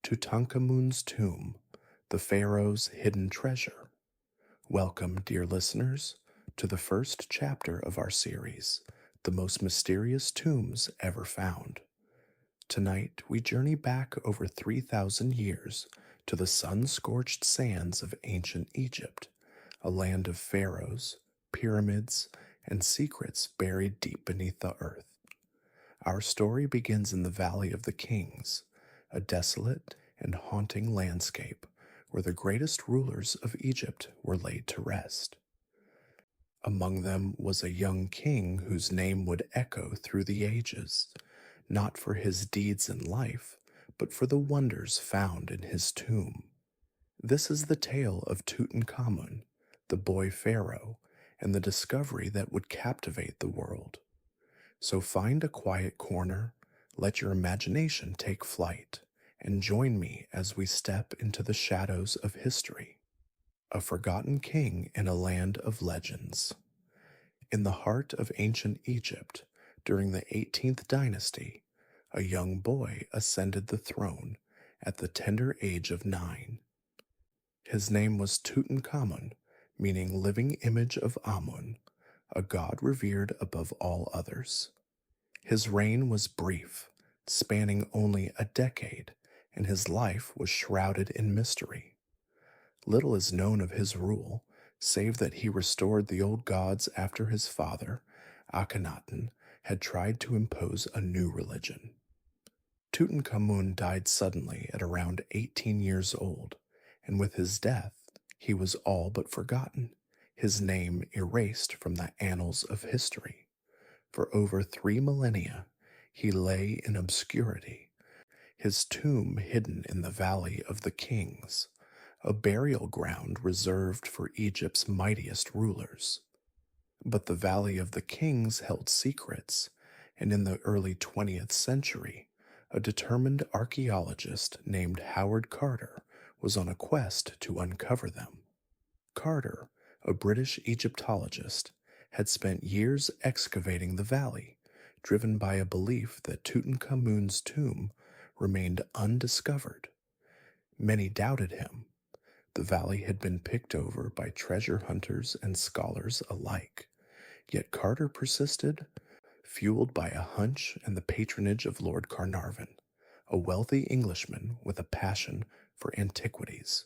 Tutankhamun's Tomb, the Pharaoh's Hidden Treasure. Welcome, dear listeners, to the first chapter of our series, The Most Mysterious Tombs Ever Found. Tonight, we journey back over 3,000 years to the sun-scorched sands of ancient Egypt, a land of pharaohs, pyramids, and secrets buried deep beneath the earth. Our story begins in the Valley of the Kings, a desolate and haunting landscape where the greatest rulers of Egypt were laid to rest. Among them was a young king whose name would echo through the ages, not for his deeds in life, but for the wonders found in his tomb. This is the tale of Tutankhamun, the boy pharaoh, and the discovery that would captivate the world. So find a quiet corner, let your imagination take flight, and join me as we step into the shadows of history. A forgotten king in a land of legends. In the heart of ancient Egypt, during the 18th dynasty, a young boy ascended the throne at the tender age of 9. His name was Tutankhamun, meaning living image of Amun, a god revered above all others. His reign was brief, spanning only a decade, and his life was shrouded in mystery. Little is known of his rule, save that he restored the old gods after his father, Akhenaten, had tried to impose a new religion. Tutankhamun died suddenly at around 18 years old, and with his death, he was all but forgotten, his name erased from the annals of history. For over 3 millennia, he lay in obscurity, his tomb hidden in the Valley of the Kings, a burial ground reserved for Egypt's mightiest rulers. But the Valley of the Kings held secrets, and in the early 20th century, a determined archaeologist named Howard Carter was on a quest to uncover them. Carter, a British Egyptologist, had spent years excavating the valley, driven by a belief that Tutankhamun's tomb remained undiscovered. Many doubted him. The valley had been picked over by treasure hunters and scholars alike, yet Carter persisted, fueled by a hunch and the patronage of Lord Carnarvon, a wealthy Englishman with a passion for antiquities.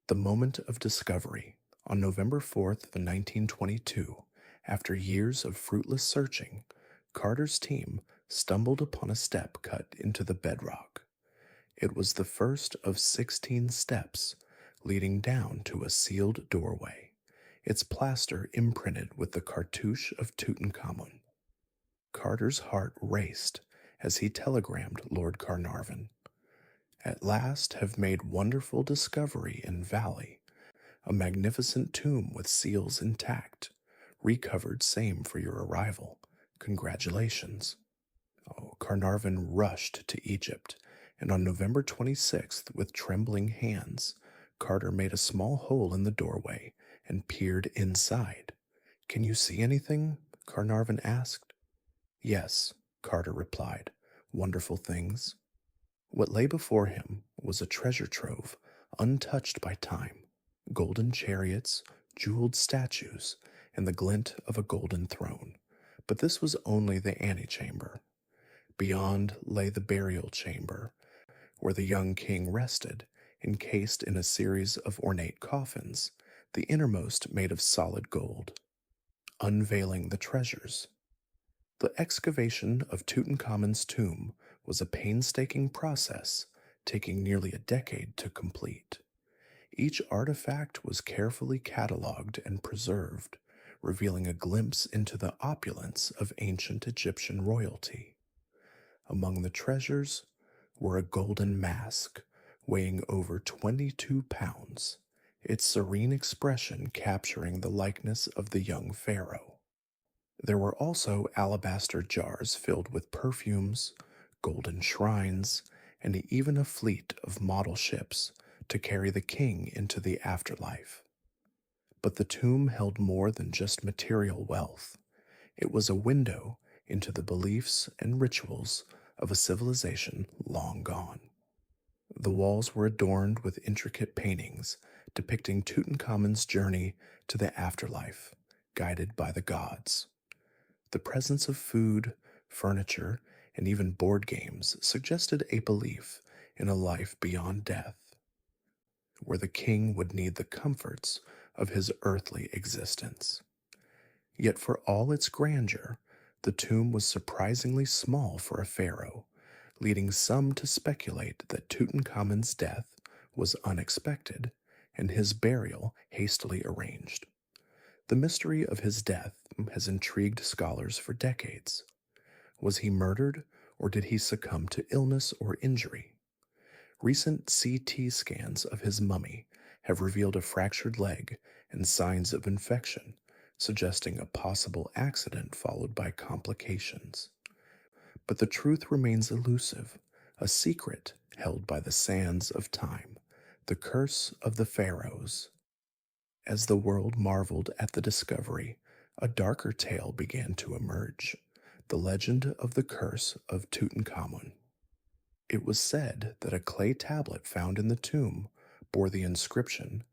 The moment of discovery, on November 4th, 1922, after years of fruitless searching, Carter's team stumbled upon a step cut into the bedrock. It was the first of 16 steps leading down to a sealed doorway, its plaster imprinted with the cartouche of Tutankhamun. Carter's heart raced as he telegrammed Lord Carnarvon. At last have made wonderful discovery in valley, a magnificent tomb with seals intact, recovered same for your arrival. Congratulations. Carnarvon rushed to Egypt, and on November 26th, with trembling hands, Carter made a small hole in the doorway and peered inside. Can you see anything? Carnarvon asked. Yes, Carter replied. Wonderful things. What lay before him was a treasure trove untouched by time, golden chariots, jeweled statues, and the glint of a golden throne. But this was only the antechamber. Beyond lay the burial chamber, where the young king rested, encased in a series of ornate coffins, the innermost made of solid gold. Unveiling the treasures. The excavation of Tutankhamun's tomb was a painstaking process, taking nearly a decade to complete. Each artifact was carefully catalogued and preserved, revealing a glimpse into the opulence of ancient Egyptian royalty. Among the treasures were a golden mask weighing over 22 pounds, its serene expression capturing the likeness of the young pharaoh. There were also alabaster jars filled with perfumes, golden shrines, and even a fleet of model ships to carry the king into the afterlife. But the tomb held more than just material wealth. It was a window into the beliefs and rituals of a civilization long gone. The walls were adorned with intricate paintings depicting Tutankhamun's journey to the afterlife, guided by the gods. The presence of food, furniture, and even board games suggested a belief in a life beyond death, where the king would need the comforts of his earthly existence. Yet, for all its grandeur, the tomb was surprisingly small for a pharaoh, leading some to speculate that Tutankhamun's death was unexpected and his burial hastily arranged. The mystery of his death has intrigued scholars for decades. Was he murdered, or did he succumb to illness or injury? Recent CT scans of his mummy have revealed a fractured leg and signs of infection, suggesting a possible accident followed by complications. But the truth remains elusive, a secret held by the sands of time, the curse of the pharaohs. As the world marveled at the discovery, a darker tale began to emerge, the legend of the curse of Tutankhamun. It was said that a clay tablet found in the tomb bore the inscription,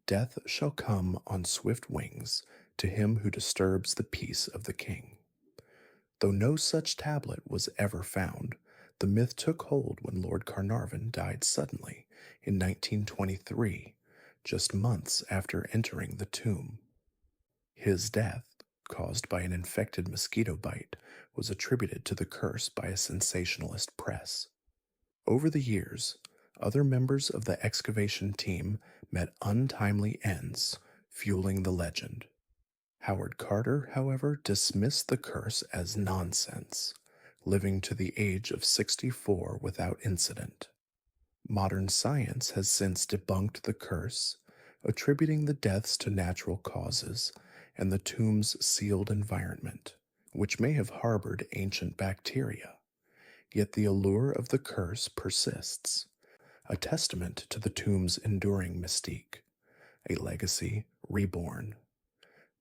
"Death shall come on swift wings to him who disturbs the peace of the king." Though no such tablet was ever found, the myth took hold when Lord Carnarvon died suddenly in 1923, just months after entering the tomb. His death, caused by an infected mosquito bite, was attributed to the curse by a sensationalist press. Over the years, other members of the excavation team met untimely ends, fueling the legend. Howard Carter, however, dismissed the curse as nonsense, living to the age of 64 without incident. Modern science has since debunked the curse, attributing the deaths to natural causes and the tomb's sealed environment, which may have harbored ancient bacteria. Yet the allure of the curse persists, a testament to the tomb's enduring mystique, a legacy reborn.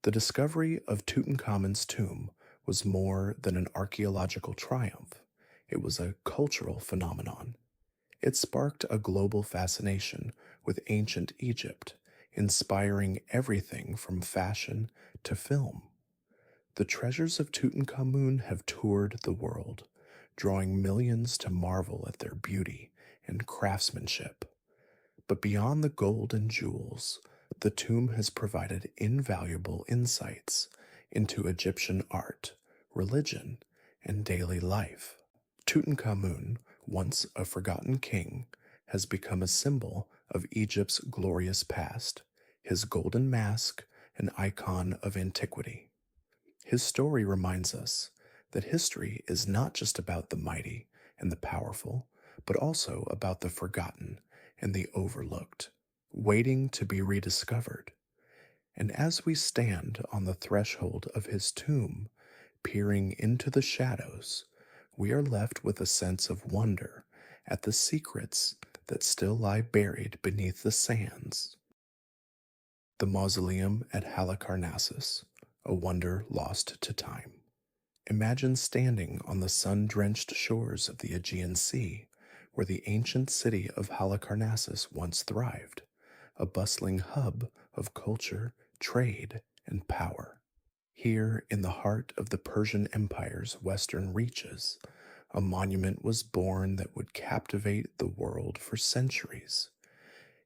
The discovery of Tutankhamun's tomb was more than an archaeological triumph. It was a cultural phenomenon. It sparked a global fascination with ancient Egypt, inspiring everything from fashion to film. The treasures of Tutankhamun have toured the world, drawing millions to marvel at their beauty and craftsmanship. But beyond the gold and jewels, the tomb has provided invaluable insights into Egyptian art, religion, and daily life. Tutankhamun, once a forgotten king, has become a symbol of Egypt's glorious past, his golden mask an icon of antiquity. His story reminds us that history is not just about the mighty and the powerful, but also about the forgotten and the overlooked, waiting to be rediscovered. And as we stand on the threshold of his tomb, peering into the shadows, we are left with a sense of wonder at the secrets that still lie buried beneath the sands. The Mausoleum at Halicarnassus, a wonder lost to time. Imagine standing on the sun-drenched shores of the Aegean Sea, where the ancient city of Halicarnassus once thrived, a bustling hub of culture, trade, and power. Here, in the heart of the Persian Empire's western reaches, a monument was born that would captivate the world for centuries.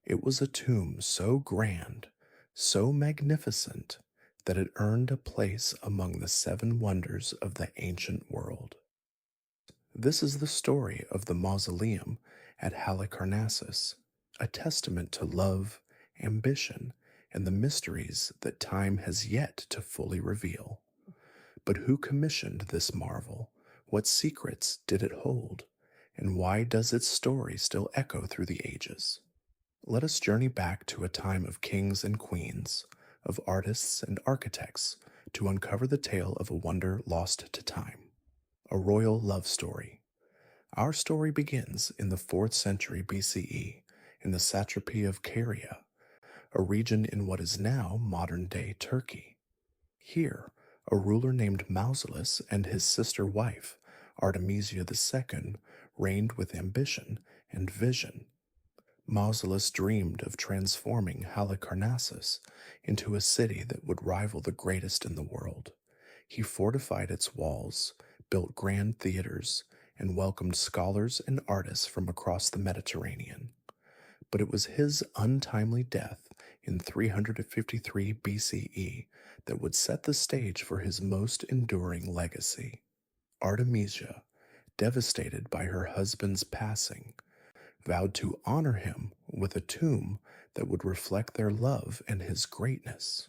It was a tomb so grand, so magnificent, that it earned a place among the 7 wonders of the ancient world. This is the story of the Mausoleum at Halicarnassus, a testament to love, ambition, and the mysteries that time has yet to fully reveal. But who commissioned this marvel? What secrets did it hold? And why does its story still echo through the ages? Let us journey back to a time of kings and queens, of artists and architects, to uncover the tale of a wonder lost to time. A royal love story. Our story begins in the 4th century BCE in the satrapy of Caria, a region in what is now modern-day Turkey. Here, a ruler named Mausolus and his sister wife, Artemisia II, reigned with ambition and vision, Mausolus dreamed of transforming Halicarnassus into a city that would rival the greatest in the world. He fortified its walls, built grand theaters, and welcomed scholars and artists from across the Mediterranean. But it was his untimely death in 353 BCE that would set the stage for his most enduring legacy. Artemisia, devastated by her husband's passing, vowed to honor him with a tomb that would reflect their love and his greatness.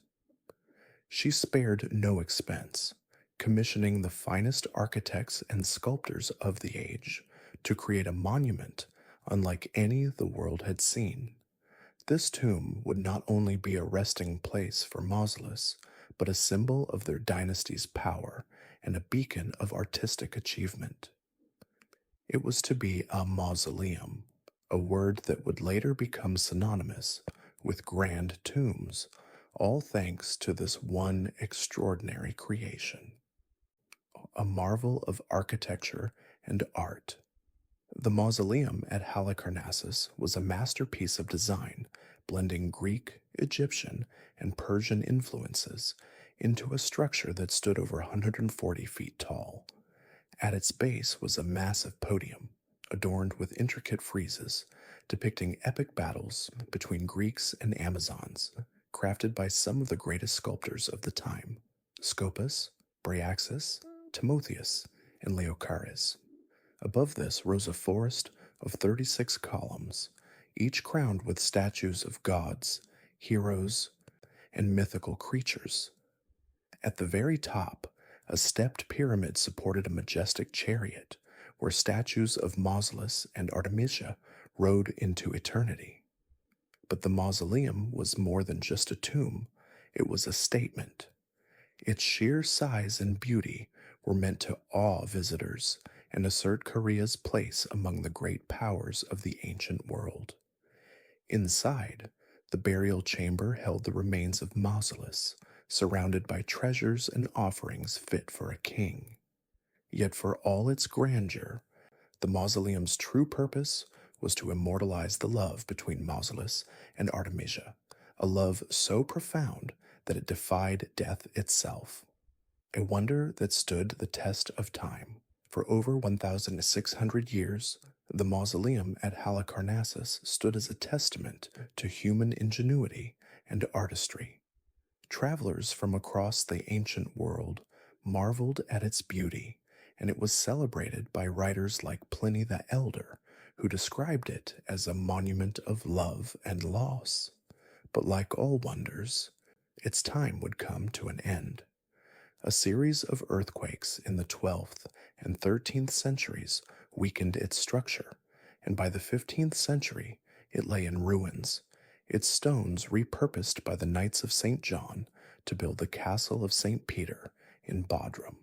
She spared no expense, commissioning the finest architects and sculptors of the age to create a monument unlike any the world had seen. This tomb would not only be a resting place for Mausolus, but a symbol of their dynasty's power and a beacon of artistic achievement. It was to be a mausoleum, a word that would later become synonymous with grand tombs, all thanks to this one extraordinary creation. A marvel of architecture and art. The mausoleum at Halicarnassus was a masterpiece of design, blending Greek, Egyptian, and Persian influences into a structure that stood over 140 feet tall. At its base was a massive podium, adorned with intricate friezes, depicting epic battles between Greeks and Amazons, crafted by some of the greatest sculptors of the time, Scopas, Bryaxis, Timotheus, and Leochares. Above this rose a forest of 36 columns, each crowned with statues of gods, heroes, and mythical creatures. At the very top, a stepped pyramid supported a majestic chariot, where statues of Mausolus and Artemisia rode into eternity. But the mausoleum was more than just a tomb, it was a statement. Its sheer size and beauty were meant to awe visitors and assert Korea's place among the great powers of the ancient world. Inside, the burial chamber held the remains of Mausolus, surrounded by treasures and offerings fit for a king. Yet for all its grandeur, the mausoleum's true purpose was to immortalize the love between Mausolus and Artemisia, a love so profound that it defied death itself. A wonder that stood the test of time. For over 1,600 years, the mausoleum at Halicarnassus stood as a testament to human ingenuity and artistry. Travelers from across the ancient world marveled at its beauty, and it was celebrated by writers like Pliny the Elder, who described it as a monument of love and loss. But like all wonders, its time would come to an end. A series of earthquakes in the 12th and 13th centuries weakened its structure, and by the 15th century it lay in ruins, its stones repurposed by the Knights of St. John to build the Castle of St. Peter in Bodrum.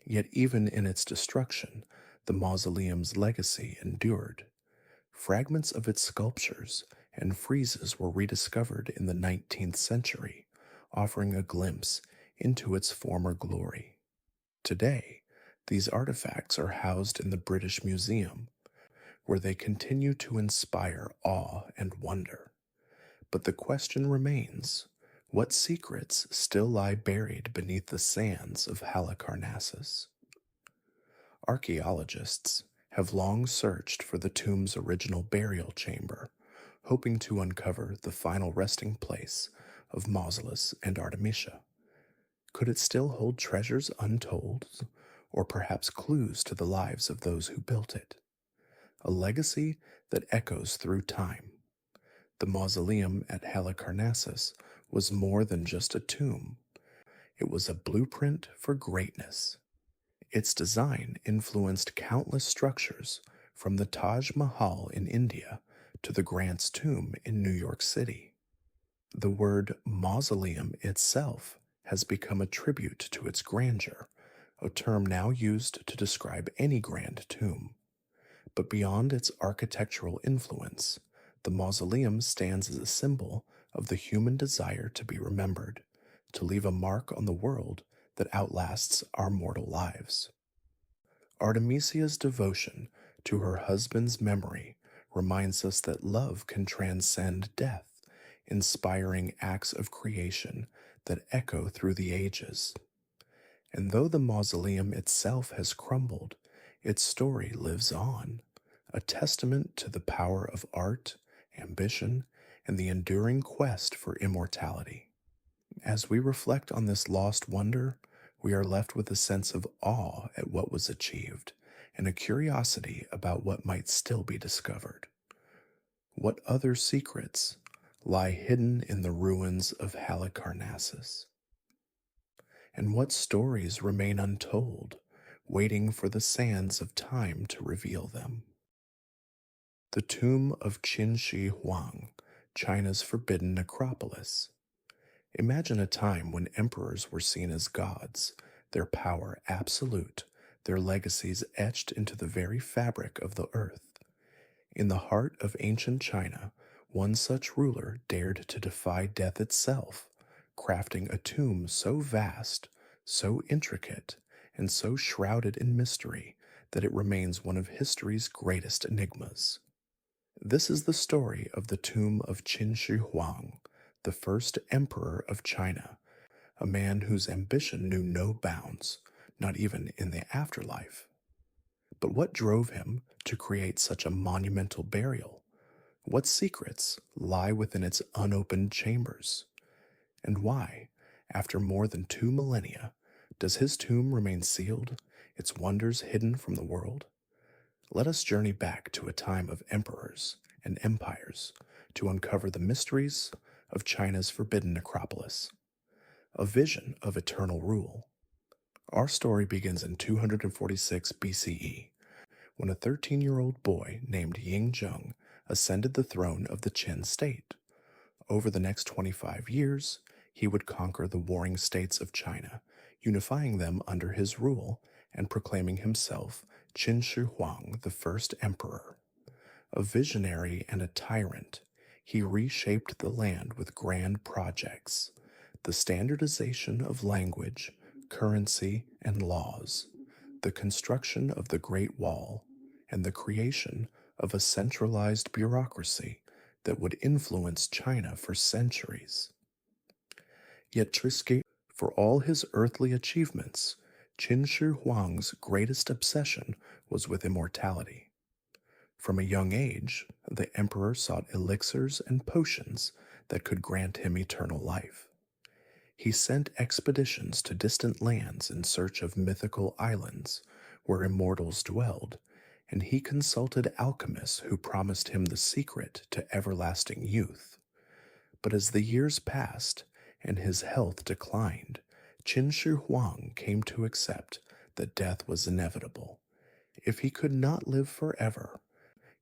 Yet even in its destruction, the mausoleum's legacy endured. Fragments of its sculptures and friezes were rediscovered in the 19th century, offering a glimpse into its former glory. Today, these artifacts are housed in the British Museum, where they continue to inspire awe and wonder. But the question remains, what secrets still lie buried beneath the sands of Halicarnassus? Archaeologists have long searched for the tomb's original burial chamber, hoping to uncover the final resting place of Mausolus and Artemisia. Could it still hold treasures untold, or perhaps clues to the lives of those who built it? A legacy that echoes through time. The mausoleum at Halicarnassus was more than just a tomb. It was a blueprint for greatness. Its design influenced countless structures, from the Taj Mahal in India to the Grant's Tomb in New York City. The word mausoleum itself has become a tribute to its grandeur, a term now used to describe any grand tomb. But beyond its architectural influence, the mausoleum stands as a symbol of the human desire to be remembered, to leave a mark on the world that outlasts our mortal lives. Artemisia's devotion to her husband's memory reminds us that love can transcend death, inspiring acts of creation that echo through the ages. And though the mausoleum itself has crumbled, its story lives on, a testament to the power of art, ambition, and the enduring quest for immortality. As we reflect on this lost wonder, we are left with a sense of awe at what was achieved and a curiosity about what might still be discovered. What other secrets lie hidden in the ruins of Halicarnassus? And what stories remain untold, waiting for the sands of time to reveal them? The tomb of Qin Shi Huang, China's forbidden necropolis. Imagine a time when emperors were seen as gods, their power absolute, their legacies etched into the very fabric of the earth. In the heart of ancient China, one such ruler dared to defy death itself, crafting a tomb so vast, so intricate, and so shrouded in mystery that it remains one of history's greatest enigmas. This is the story of the tomb of Qin Shi Huang, the first emperor of China, a man whose ambition knew no bounds, not even in the afterlife. But what drove him to create such a monumental burial? What secrets lie within its unopened chambers? And why, after more than 2 millennia, does his tomb remain sealed, its wonders hidden from the world? Let us journey back to a time of emperors and empires to uncover the mysteries of China's forbidden necropolis, a vision of eternal rule. Our story begins in 246 BCE, when a 13-year-old boy named Ying Zheng ascended the throne of the Qin state. Over the next 25 years, he would conquer the warring states of China, unifying them under his rule and proclaiming himself Qin Shi Huang, the first emperor. A visionary and a tyrant, he reshaped the land with grand projects, the standardization of language, currency, and laws, the construction of the Great Wall, and the creation of a centralized bureaucracy that would influence China for centuries. Yet Trisky, for all his earthly achievements, Qin Shi Huang's greatest obsession was with immortality. From a young age, the emperor sought elixirs and potions that could grant him eternal life. He sent expeditions to distant lands in search of mythical islands where immortals dwelled, and he consulted alchemists who promised him the secret to everlasting youth. But as the years passed and his health declined, Qin Shi Huang came to accept that death was inevitable. If he could not live forever,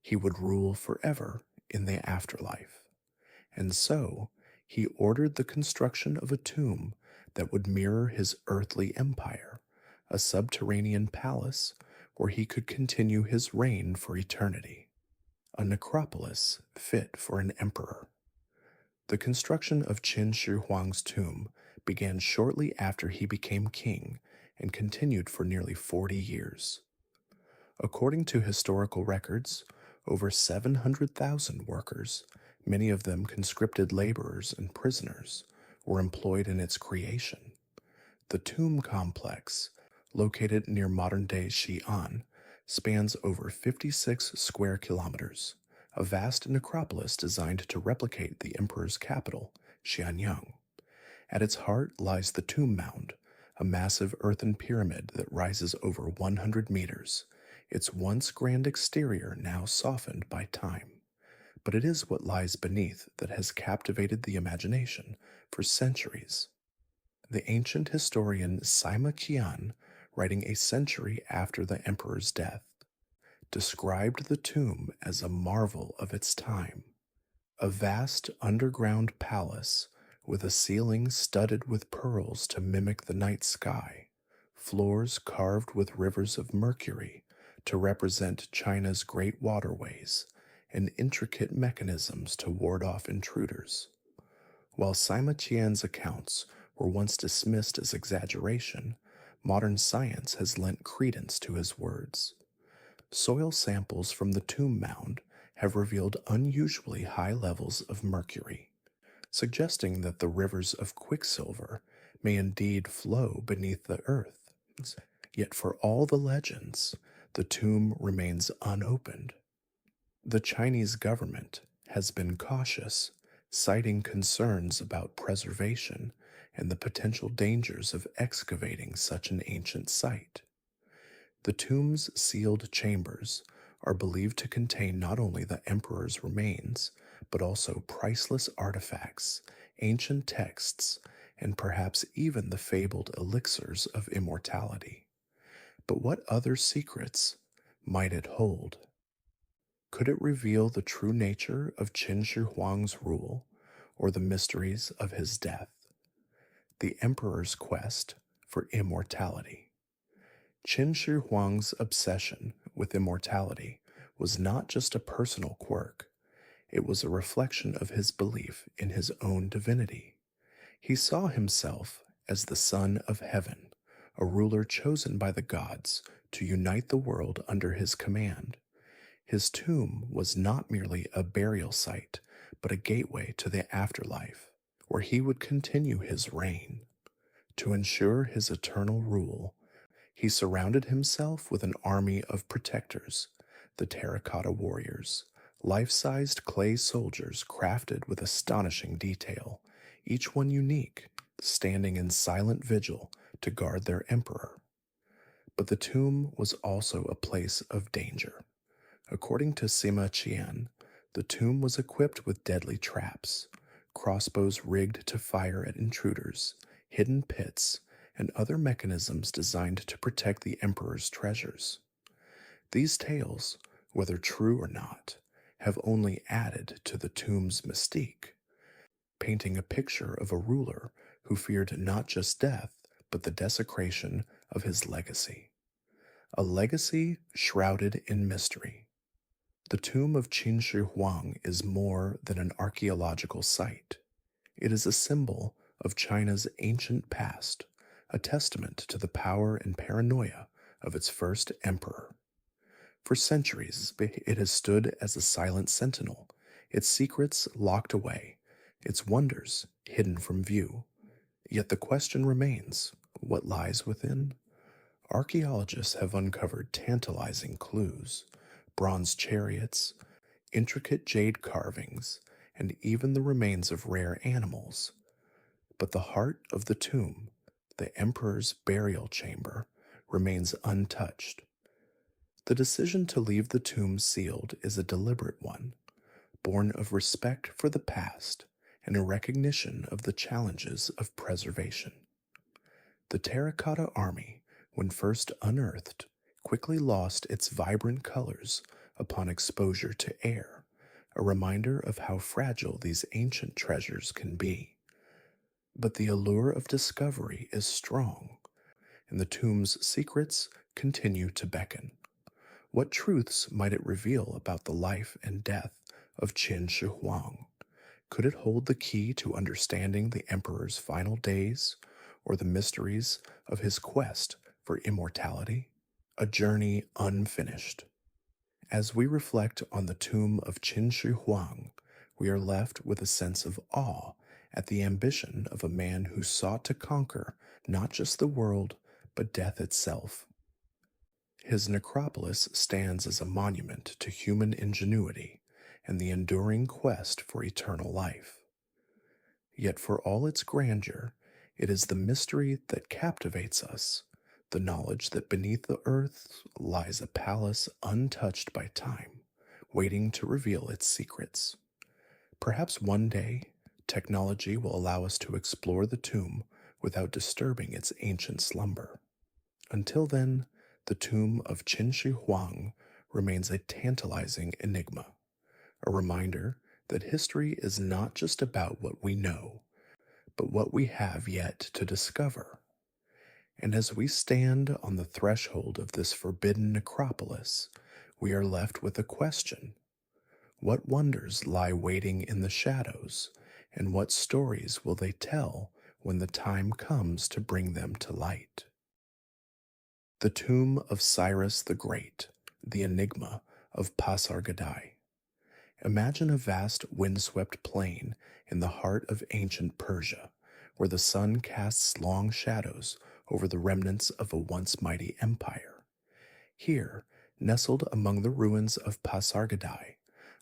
he would rule forever in the afterlife. And so, he ordered the construction of a tomb that would mirror his earthly empire, a subterranean palace where he could continue his reign for eternity. A necropolis fit for an emperor. The construction of Qin Shi Huang's tomb began shortly after he became king and continued for nearly 40 years. According to historical records, over 700,000 workers, many of them conscripted laborers and prisoners, were employed in its creation. The tomb complex, located near modern-day Xi'an, spans over 56 square kilometers, a vast necropolis designed to replicate the emperor's capital, Xianyang. At its heart lies the tomb mound, a massive earthen pyramid that rises over 100 meters, its once grand exterior now softened by time. But it is what lies beneath that has captivated the imagination for centuries. The ancient historian Sima Qian, writing a century after the emperor's death, described the tomb as a marvel of its time, a vast underground palace with a ceiling studded with pearls to mimic the night sky, floors carved with rivers of mercury to represent China's great waterways, and intricate mechanisms to ward off intruders. While Sima Qian's accounts were once dismissed as exaggeration, modern science has lent credence to his words. Soil samples from the tomb mound have revealed unusually high levels of mercury, suggesting that the rivers of quicksilver may indeed flow beneath the earth. Yet, for all the legends, the tomb remains unopened. The Chinese government has been cautious, citing concerns about preservation and the potential dangers of excavating such an ancient site. The tomb's sealed chambers are believed to contain not only the emperor's remains, but also priceless artifacts, ancient texts, and perhaps even the fabled elixirs of immortality. But what other secrets might it hold? Could it reveal the true nature of Qin Shi Huang's rule, or the mysteries of his death? The emperor's quest for immortality. Qin Shi Huang's obsession with immortality was not just a personal quirk, it was a reflection of his belief in his own divinity. He saw himself as the son of heaven, a ruler chosen by the gods to unite the world under his command. His tomb was not merely a burial site, but a gateway to the afterlife, where he would continue his reign. To ensure his eternal rule, he surrounded himself with an army of protectors, the terracotta warriors, life-sized clay soldiers crafted with astonishing detail, each one unique, standing in silent vigil to guard their emperor. But the tomb was also a place of danger. According to Sima Qian, the tomb was equipped with deadly traps, crossbows rigged to fire at intruders, hidden pits, and other mechanisms designed to protect the emperor's treasures. These tales, whether true or not, have only added to the tomb's mystique, painting a picture of a ruler who feared not just death, but the desecration of his legacy. A legacy shrouded in mystery. The tomb of Qin Shi Huang is more than an archaeological site. It is a symbol of China's ancient past, a testament to the power and paranoia of its first emperor. For centuries, it has stood as a silent sentinel, its secrets locked away, its wonders hidden from view. Yet the question remains, what lies within? Archaeologists have uncovered tantalizing clues: bronze chariots, intricate jade carvings, and even the remains of rare animals. But the heart of the tomb, the emperor's burial chamber, remains untouched. The decision to leave the tomb sealed is a deliberate one, born of respect for the past and a recognition of the challenges of preservation. The terracotta army, when first unearthed, quickly lost its vibrant colors upon exposure to air, a reminder of how fragile these ancient treasures can be. But the allure of discovery is strong, and the tomb's secrets continue to beckon. What truths might it reveal about the life and death of Qin Shi Huang? Could it hold the key to understanding the emperor's final days, or the mysteries of his quest for immortality? A journey unfinished. As we reflect on the tomb of Qin Shi Huang, we are left with a sense of awe at the ambition of a man who sought to conquer not just the world, but death itself. His necropolis stands as a monument to human ingenuity and the enduring quest for eternal life. Yet for all its grandeur, it is the mystery that captivates us, the knowledge that beneath the earth lies a palace untouched by time, waiting to reveal its secrets. Perhaps one day, technology will allow us to explore the tomb without disturbing its ancient slumber. Until then, the tomb of Qin Shi Huang remains a tantalizing enigma, a reminder that history is not just about what we know, but what we have yet to discover. And as we stand on the threshold of this forbidden necropolis, we are left with a question. What wonders lie waiting in the shadows, and what stories will they tell when the time comes to bring them to light? The tomb of Cyrus the Great, the enigma of Pasargadae. Imagine a vast windswept plain in the heart of ancient Persia, where the sun casts long shadows over the remnants of a once mighty empire. Here, nestled among the ruins of Pasargadae,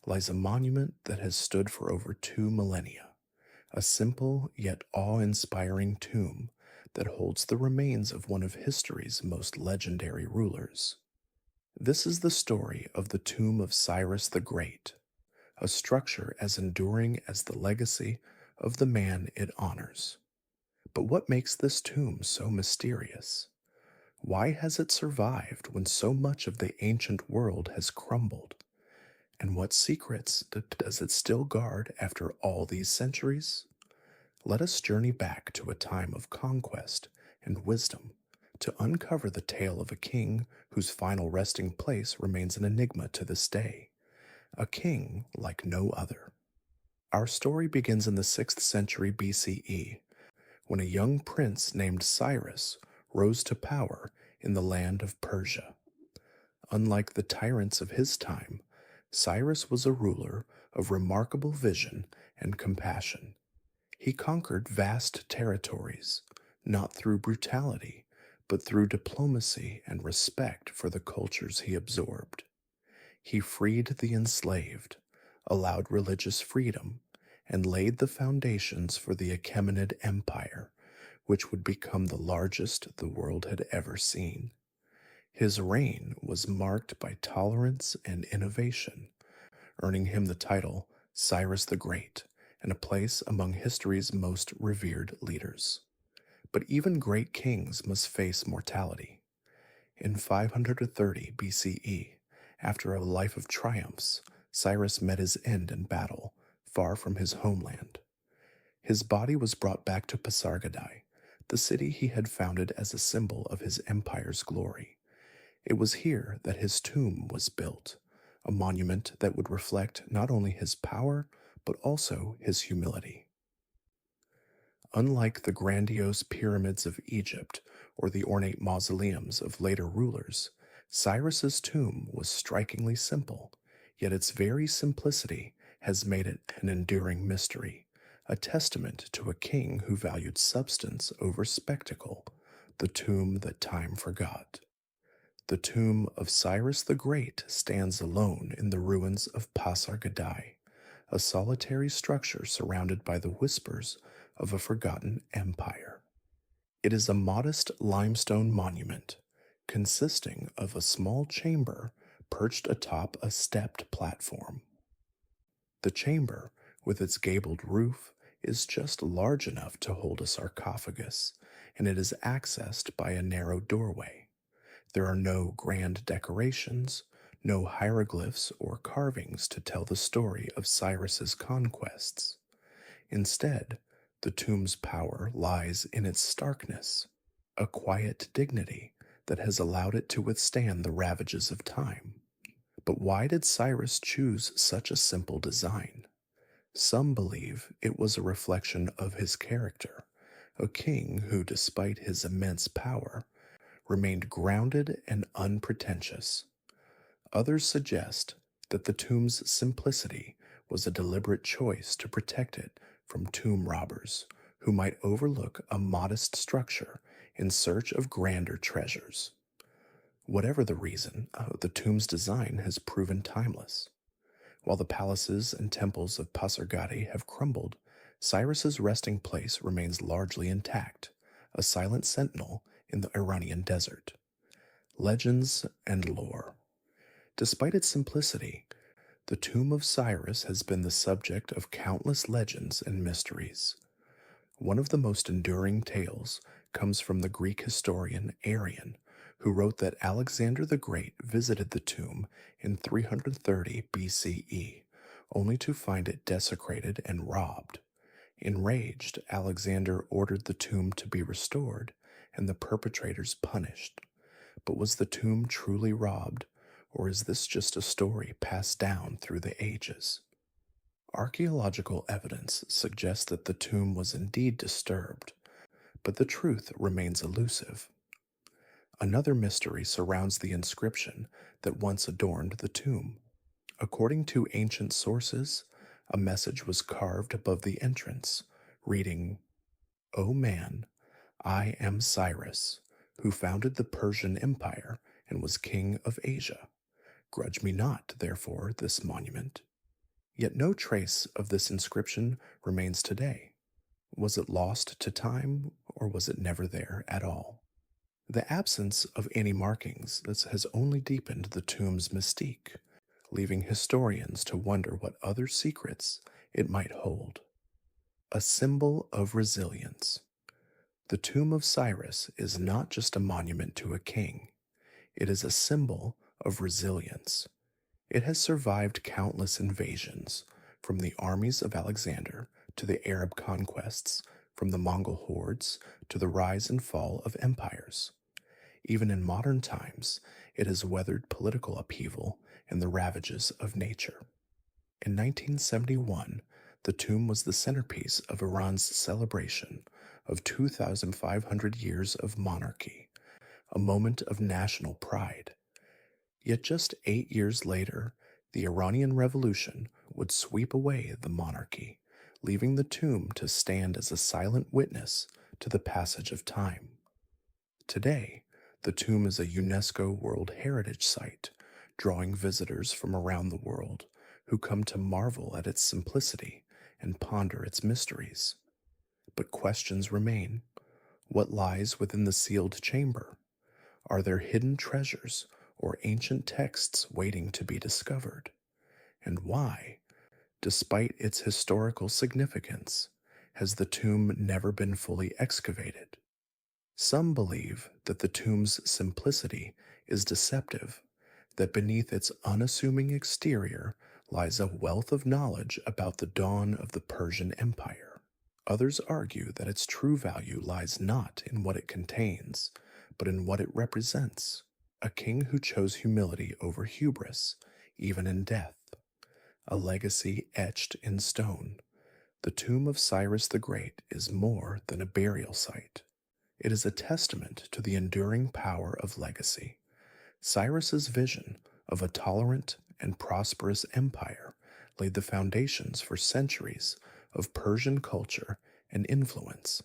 lies a monument that has stood for over 2 millennia, a simple yet awe-inspiring tomb that holds the remains of one of history's most legendary rulers. This is the story of the tomb of Cyrus the Great, a structure as enduring as the legacy of the man it honors. But what makes this tomb so mysterious? Why has it survived when so much of the ancient world has crumbled? And what secrets does it still guard after all these centuries? Let us journey back to a time of conquest and wisdom to uncover the tale of a king whose final resting place remains an enigma to this day, a king like no other. Our story begins in the 6th century BCE, when a young prince named Cyrus rose to power in the land of Persia. Unlike the tyrants of his time, Cyrus was a ruler of remarkable vision and compassion. He conquered vast territories, not through brutality, but through diplomacy and respect for the cultures he absorbed. He freed the enslaved, allowed religious freedom, and laid the foundations for the Achaemenid Empire, which would become the largest the world had ever seen. His reign was marked by tolerance and innovation, earning him the title Cyrus the Great and a place among history's most revered leaders. But even great kings must face mortality. In 530 BCE, after a life of triumphs, Cyrus met his end in battle, far from his homeland. His body was brought back to Pasargadae, the city he had founded as a symbol of his empire's glory. It was here that his tomb was built, a monument that would reflect not only his power, but also his humility. Unlike the grandiose pyramids of Egypt or the ornate mausoleums of later rulers, Cyrus's tomb was strikingly simple, yet its very simplicity has made it an enduring mystery, a testament to a king who valued substance over spectacle, the tomb that time forgot. The tomb of Cyrus the Great stands alone in the ruins of Pasargadae, a solitary structure surrounded by the whispers of a forgotten empire. It is a modest limestone monument, consisting of a small chamber perched atop a stepped platform. The chamber, with its gabled roof, is just large enough to hold a sarcophagus, and it is accessed by a narrow doorway. There are no grand decorations, no hieroglyphs or carvings to tell the story of Cyrus's conquests. Instead, the tomb's power lies in its starkness, a quiet dignity that has allowed it to withstand the ravages of time. But why did Cyrus choose such a simple design? Some believe it was a reflection of his character, a king who, despite his immense power, remained grounded and unpretentious. Others suggest that the tomb's simplicity was a deliberate choice to protect it from tomb robbers who might overlook a modest structure in search of grander treasures. Whatever the reason, the tomb's design has proven timeless. While the palaces and temples of Pasargadae have crumbled, Cyrus's resting place remains largely intact, a silent sentinel in the Iranian desert. Legends and lore. Despite its simplicity, the tomb of Cyrus has been the subject of countless legends and mysteries. One of the most enduring tales comes from the Greek historian Arrian, who wrote that Alexander the Great visited the tomb in 330 BCE, only to find it desecrated and robbed. Enraged, Alexander ordered the tomb to be restored and the perpetrators punished. But was the tomb truly robbed, or is this just a story passed down through the ages? Archaeological evidence suggests that the tomb was indeed disturbed, but the truth remains elusive. Another mystery surrounds the inscription that once adorned the tomb. According to ancient sources, a message was carved above the entrance, reading, "O man, I am Cyrus, who founded the Persian Empire and was king of Asia. Grudge me not, therefore, this monument." Yet no trace of this inscription remains today. Was it lost to time, or was it never there at all? The absence of any markings has only deepened the tomb's mystique, leaving historians to wonder what other secrets it might hold. A symbol of resilience. The tomb of Cyrus is not just a monument to a king, it is a symbol of resilience. It has survived countless invasions, from the armies of Alexander to the Arab conquests, from the Mongol hordes to the rise and fall of empires. Even in modern times, it has weathered political upheaval and the ravages of nature. In 1971, the tomb was the centerpiece of Iran's celebration of 2,500 years of monarchy, a moment of national pride. Yet just 8 years later, the Iranian Revolution would sweep away the monarchy, leaving the tomb to stand as a silent witness to the passage of time. Today, the tomb is a UNESCO World Heritage Site, drawing visitors from around the world who come to marvel at its simplicity and ponder its mysteries. But questions remain. What lies within the sealed chamber? Are there hidden treasures or ancient texts waiting to be discovered? And why, despite its historical significance, has the tomb never been fully excavated? Some believe that the tomb's simplicity is deceptive, that beneath its unassuming exterior lies a wealth of knowledge about the dawn of the Persian Empire. Others argue that its true value lies not in what it contains, but in what it represents: a king who chose humility over hubris, even in death. A legacy etched in stone. The tomb of Cyrus the Great is more than a burial site. It is a testament to the enduring power of legacy. Cyrus's vision of a tolerant and prosperous empire laid the foundations for centuries of Persian culture and influence.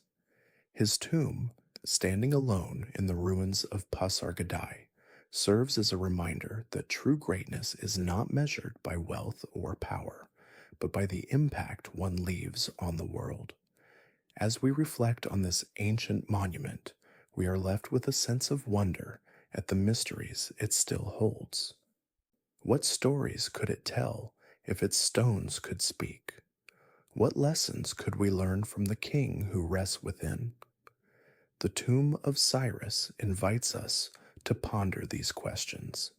His tomb, standing alone in the ruins of Pasargadae, serves as a reminder that true greatness is not measured by wealth or power, but by the impact one leaves on the world. As we reflect on this ancient monument, we are left with a sense of wonder at the mysteries it still holds. What stories could it tell if its stones could speak? What lessons could we learn from the king who rests within? The tomb of Cyrus invites us to ponder these questions,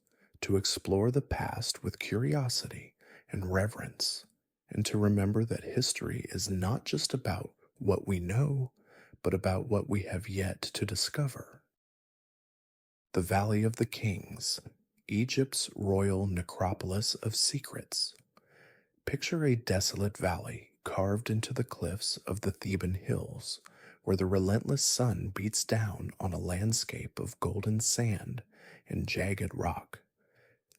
to explore the past with curiosity and reverence, and to remember that history is not just about what we know, but about what we have yet to discover. The Valley of the Kings, Egypt's royal necropolis of secrets. Picture a desolate valley carved into the cliffs of the Theban hills, where the relentless sun beats down on a landscape of golden sand and jagged rock.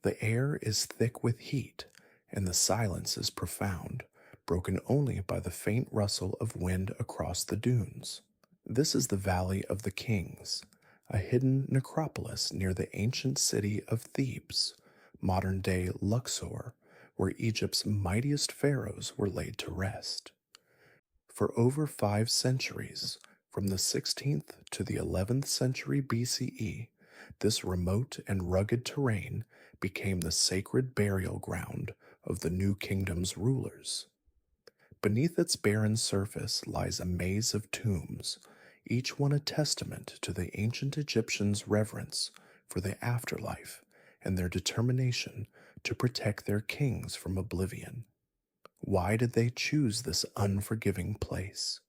The air is thick with heat, and the silence is profound, broken only by the faint rustle of wind across the dunes. This is the Valley of the Kings, a hidden necropolis near the ancient city of Thebes, modern-day Luxor, where Egypt's mightiest pharaohs were laid to rest. For over 5 centuries, from the 16th to the 11th century BCE, this remote and rugged terrain became the sacred burial ground of the New Kingdom's rulers. Beneath its barren surface lies a maze of tombs, each one a testament to the ancient Egyptians' reverence for the afterlife and their determination to protect their kings from oblivion. Why did they choose this unforgiving place?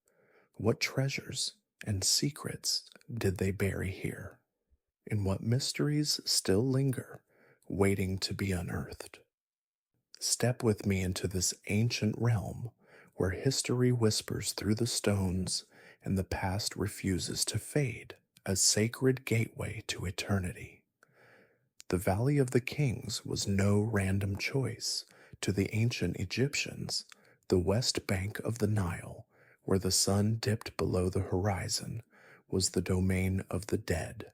What treasures and secrets did they bury here? And what mysteries still linger, waiting to be unearthed? Step with me into this ancient realm where history whispers through the stones and the past refuses to fade, a sacred gateway to eternity. The Valley of the Kings was no random choice. To the ancient Egyptians, the west bank of the Nile, where the sun dipped below the horizon, was the domain of the dead,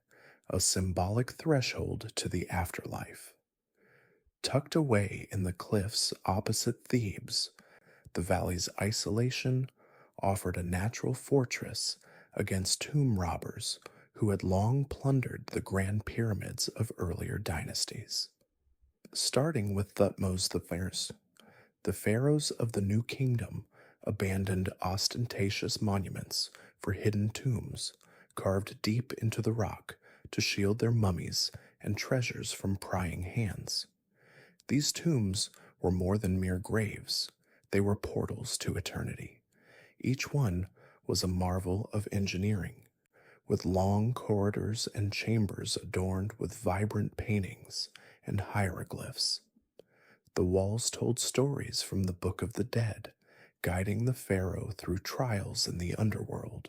a symbolic threshold to the afterlife. Tucked away in the cliffs opposite Thebes, the valley's isolation offered a natural fortress against tomb robbers who had long plundered the grand pyramids of earlier dynasties. Starting with Thutmose I, the pharaohs of the New Kingdom abandoned ostentatious monuments for hidden tombs carved deep into the rock to shield their mummies and treasures from prying hands. These tombs were more than mere graves, they were portals to eternity. Each one was a marvel of engineering, with long corridors and chambers adorned with vibrant paintings and hieroglyphs. The walls told stories from the Book of the Dead, guiding the pharaoh through trials in the underworld,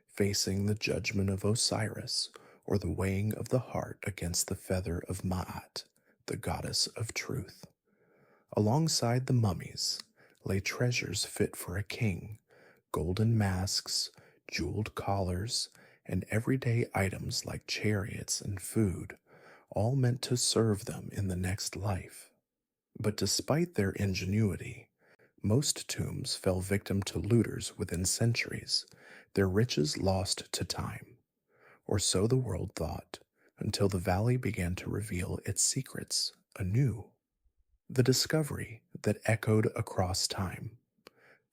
facing the judgment of Osiris or the weighing of the heart against the feather of Ma'at, the goddess of truth. Alongside the mummies lay treasures fit for a king, golden masks, jeweled collars, and everyday items like chariots and food, all meant to serve them in the next life. But despite their ingenuity, most tombs fell victim to looters within centuries, their riches lost to time. Or so the world thought, until the valley began to reveal its secrets anew. The discovery that echoed across time.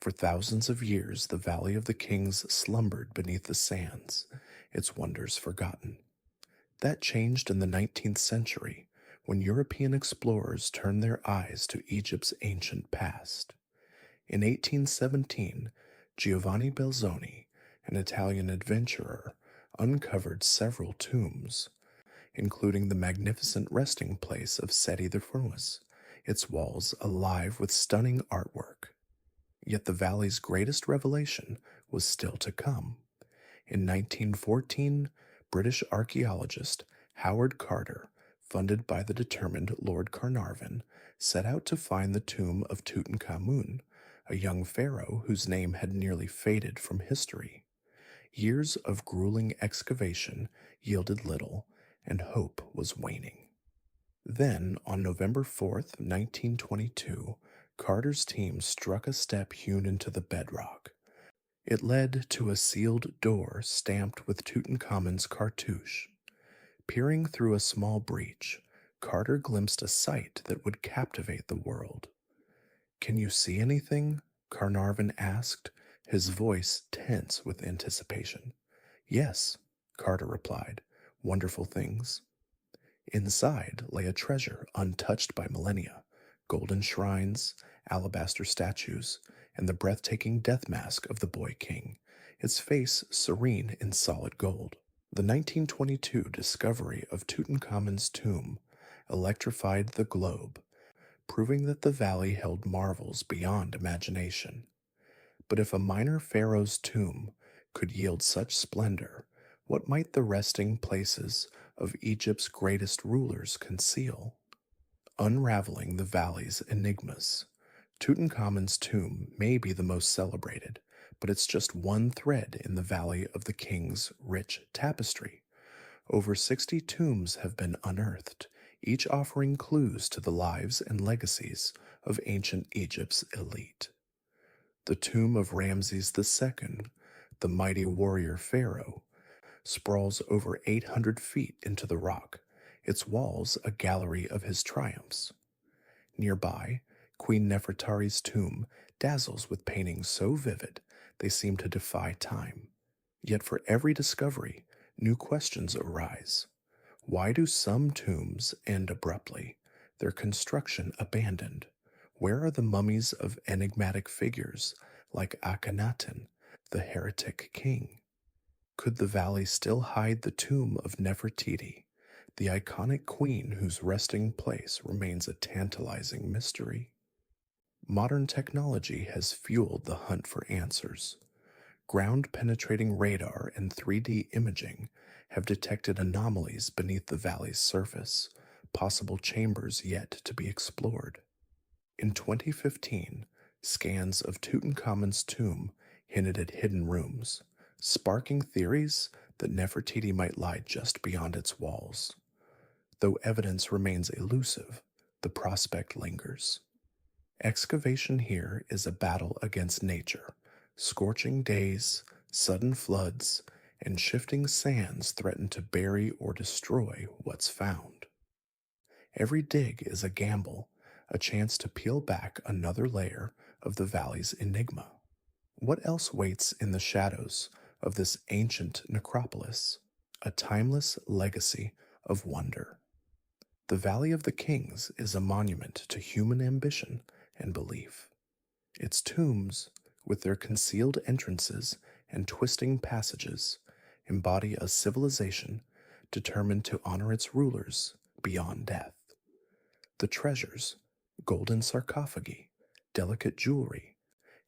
For thousands of years, the Valley of the Kings slumbered beneath the sands, its wonders forgotten. That changed in the 19th century when European explorers turned their eyes to Egypt's ancient past. In 1817, Giovanni Belzoni, an Italian adventurer, uncovered several tombs, including the magnificent resting place of Seti I, its walls alive with stunning artwork. Yet the valley's greatest revelation was still to come. In 1914, British archaeologist Howard Carter, funded by the determined Lord Carnarvon, set out to find the tomb of Tutankhamun, a young pharaoh whose name had nearly faded from history. Years of grueling excavation yielded little, and hope was waning. Then, on November 4th, 1922, Carter's team struck a step hewn into the bedrock. It led to a sealed door stamped with Tutankhamun's cartouche. Peering through a small breach, Carter glimpsed a sight that would captivate the world. "Can you see anything?" Carnarvon asked, his voice tense with anticipation. "Yes," Carter replied, "wonderful things." Inside lay a treasure untouched by millennia, golden shrines, alabaster statues, and the breathtaking death mask of the boy king, its face serene in solid gold. The 1922 discovery of Tutankhamun's tomb electrified the globe, proving that the valley held marvels beyond imagination. But if a minor pharaoh's tomb could yield such splendor, what might the resting places of Egypt's greatest rulers conceal? Unraveling the valley's enigmas, Tutankhamun's tomb may be the most celebrated, but it's just one thread in the Valley of the King's rich tapestry. Over 60 tombs have been unearthed, each offering clues to the lives and legacies of ancient Egypt's elite. The tomb of Ramses II, the mighty warrior pharaoh, sprawls over 800 feet into the rock, its walls a gallery of his triumphs. Nearby, Queen Nefertari's tomb dazzles with paintings so vivid they seem to defy time. Yet for every discovery, new questions arise. Why do some tombs end abruptly, their construction abandoned? Where are the mummies of enigmatic figures like Akhenaten, the heretic king? Could the valley still hide the tomb of Nefertiti, the iconic queen whose resting place remains a tantalizing mystery? Modern technology has fueled the hunt for answers. Ground-penetrating radar and 3D imaging have detected anomalies beneath the valley's surface, possible chambers yet to be explored. In 2015, scans of Tutankhamun's tomb hinted at hidden rooms, sparking theories that Nefertiti might lie just beyond its walls. Though evidence remains elusive, the prospect lingers. Excavation here is a battle against nature. Scorching days, sudden floods, and shifting sands threaten to bury or destroy what's found. Every dig is a gamble, a chance to peel back another layer of the valley's enigma. What else waits in the shadows of this ancient necropolis? A timeless legacy of wonder. The Valley of the Kings is a monument to human ambition and belief. Its tombs, with their concealed entrances and twisting passages, embody a civilization determined to honor its rulers beyond death. The treasures, golden sarcophagi, delicate jewelry,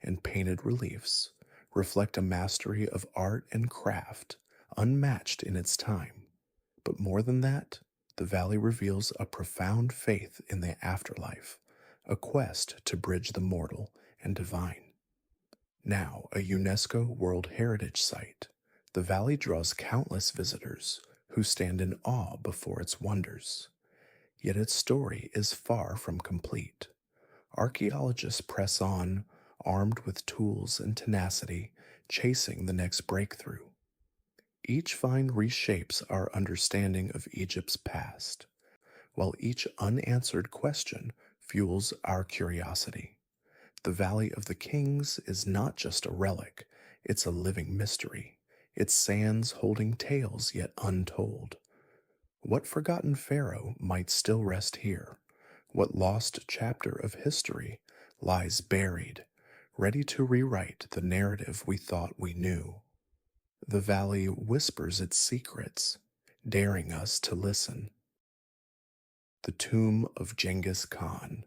and painted reliefs, reflect a mastery of art and craft unmatched in its time. But more than that, the valley reveals a profound faith in the afterlife, a quest to bridge the mortal and divine. Now a UNESCO World Heritage Site, the valley draws countless visitors who stand in awe before its wonders. Yet its story is far from complete. Archaeologists press on, armed with tools and tenacity, chasing the next breakthrough. Each find reshapes our understanding of Egypt's past, while each unanswered question fuels our curiosity. The Valley of the Kings is not just a relic, it's a living mystery, its sands holding tales yet untold. What forgotten pharaoh might still rest here? What lost chapter of history lies buried, ready to rewrite the narrative we thought we knew? The valley whispers its secrets, daring us to listen. The tomb of Genghis Khan,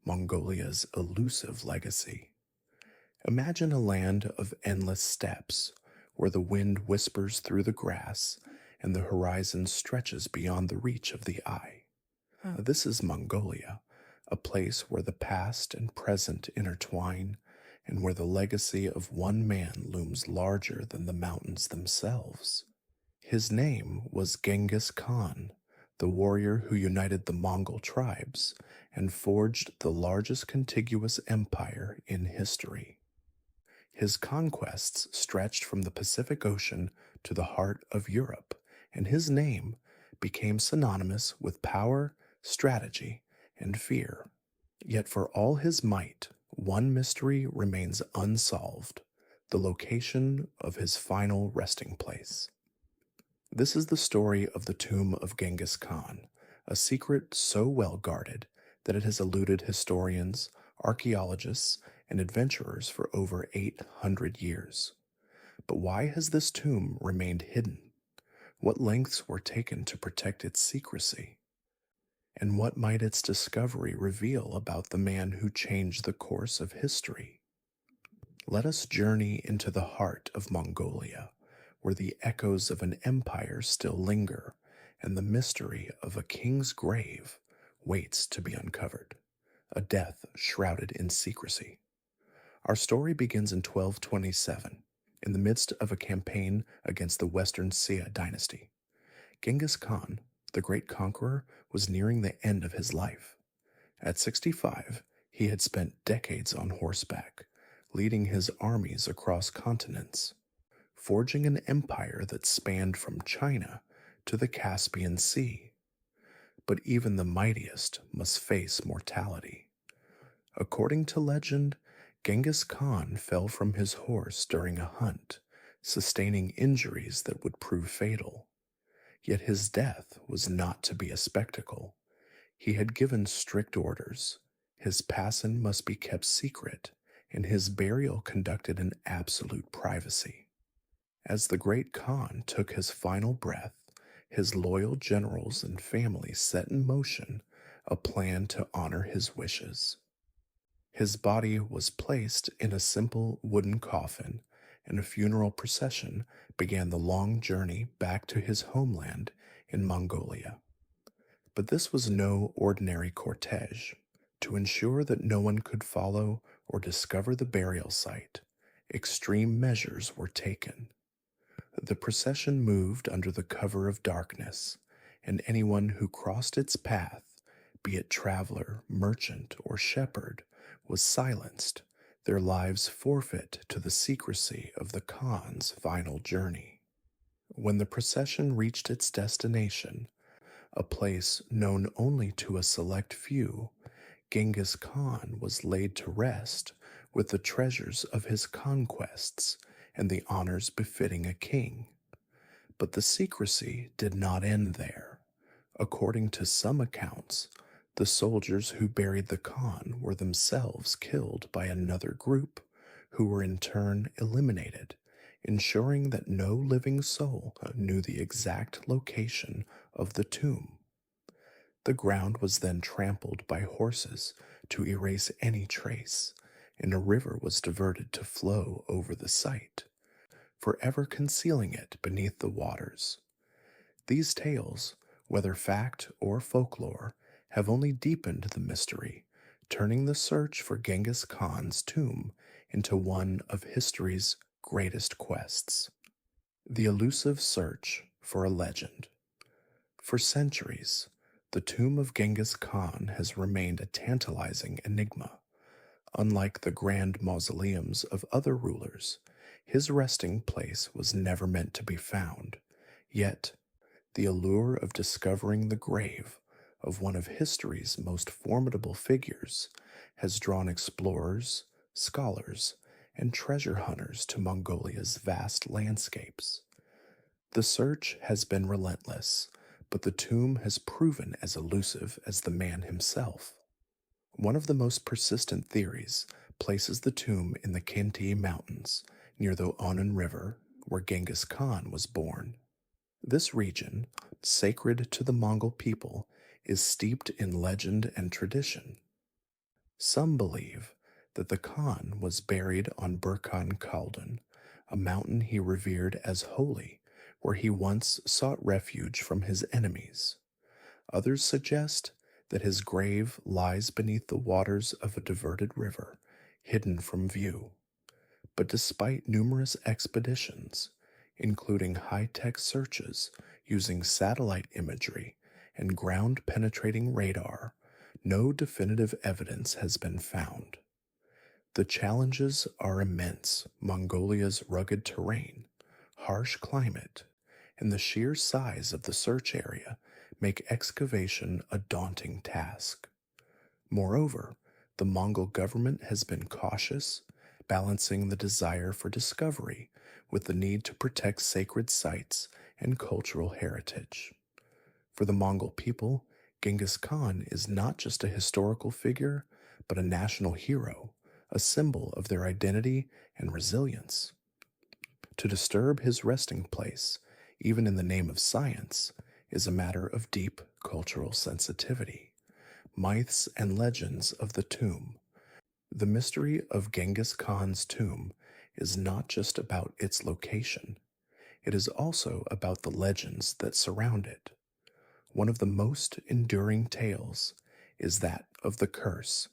Mongolia's elusive legacy. Imagine a land of endless steppes, where the wind whispers through the grass and the horizon stretches beyond the reach of the eye. This is Mongolia, a place where the past and present intertwine, and where the legacy of one man looms larger than the mountains themselves. His name was Genghis Khan, the warrior who united the Mongol tribes and forged the largest contiguous empire in history. His conquests stretched from the Pacific Ocean to the heart of Europe, and his name became synonymous with power, strategy, and fear. Yet for all his might, one mystery remains unsolved: the location of his final resting place. This is the story of the tomb of Genghis Khan, a secret so well guarded that it has eluded historians, archaeologists, and adventurers for over 800 years. But why has this tomb remained hidden? What lengths were taken to protect its secrecy? And what might its discovery reveal about the man who changed the course of history? Let us journey into the heart of Mongolia, where the echoes of an empire still linger, and the mystery of a king's grave waits to be uncovered, a death shrouded in secrecy. Our story begins in 1227, in the midst of a campaign against the Western Xia dynasty. Genghis Khan, the great conqueror, was nearing the end of his life. At 65, he had spent decades on horseback, leading his armies across continents, forging an empire that spanned from China to the Caspian Sea. But even the mightiest must face mortality. According to legend, Genghis Khan fell from his horse during a hunt, sustaining injuries that would prove fatal. Yet his death was not to be a spectacle. He had given strict orders. His passing must be kept secret, and his burial conducted in absolute privacy. As the great Khan took his final breath, his loyal generals and family set in motion a plan to honor his wishes. His body was placed in a simple wooden coffin, and a funeral procession began the long journey back to his homeland in Mongolia. But this was no ordinary cortege. To ensure that no one could follow or discover the burial site, extreme measures were taken. The procession moved under the cover of darkness, and anyone who crossed its path, be it traveler, merchant, or shepherd, was silenced, their lives forfeit to the secrecy of the Khan's final journey. When the procession reached its destination, a place known only to a select few, Genghis Khan was laid to rest with the treasures of his conquests and the honors befitting a king. But the secrecy did not end there. According to some accounts, the soldiers who buried the Khan were themselves killed by another group, who were in turn eliminated, ensuring that no living soul knew the exact location of the tomb. The ground was then trampled by horses to erase any trace, and a river was diverted to flow over the site, forever concealing it beneath the waters. These tales, whether fact or folklore, have only deepened the mystery, turning the search for Genghis Khan's tomb into one of history's greatest quests. The elusive search for a legend. For centuries, the tomb of Genghis Khan has remained a tantalizing enigma. Unlike the grand mausoleums of other rulers, his resting place was never meant to be found. Yet, the allure of discovering the grave of one of history's most formidable figures has drawn explorers, scholars, and treasure hunters to Mongolia's vast landscapes. The search has been relentless, but the tomb has proven as elusive as the man himself. One of the most persistent theories places the tomb in the Qin Shi Mountains, near the Onan River, where Genghis Khan was born. This region, sacred to the Mongol people, is steeped in legend and tradition. Some believe that the Khan was buried on Burkhan Khaldun, a mountain he revered as holy, where he once sought refuge from his enemies. Others suggest that his grave lies beneath the waters of a diverted river, hidden from view. But despite numerous expeditions, including high-tech searches using satellite imagery and ground-penetrating radar, no definitive evidence has been found. The challenges are immense. Mongolia's rugged terrain, harsh climate, and the sheer size of the search area make excavation a daunting task. Moreover, the Mongol government has been cautious, balancing the desire for discovery with the need to protect sacred sites and cultural heritage. For the Mongol people, Genghis Khan is not just a historical figure, but a national hero, a symbol of their identity and resilience. To disturb his resting place, even in the name of science, is a matter of deep cultural sensitivity. Myths and legends of the tomb. The mystery of Genghis Khan's tomb is not just about its location. It is also about the legends that surround it. One of the most enduring tales is that of the curse.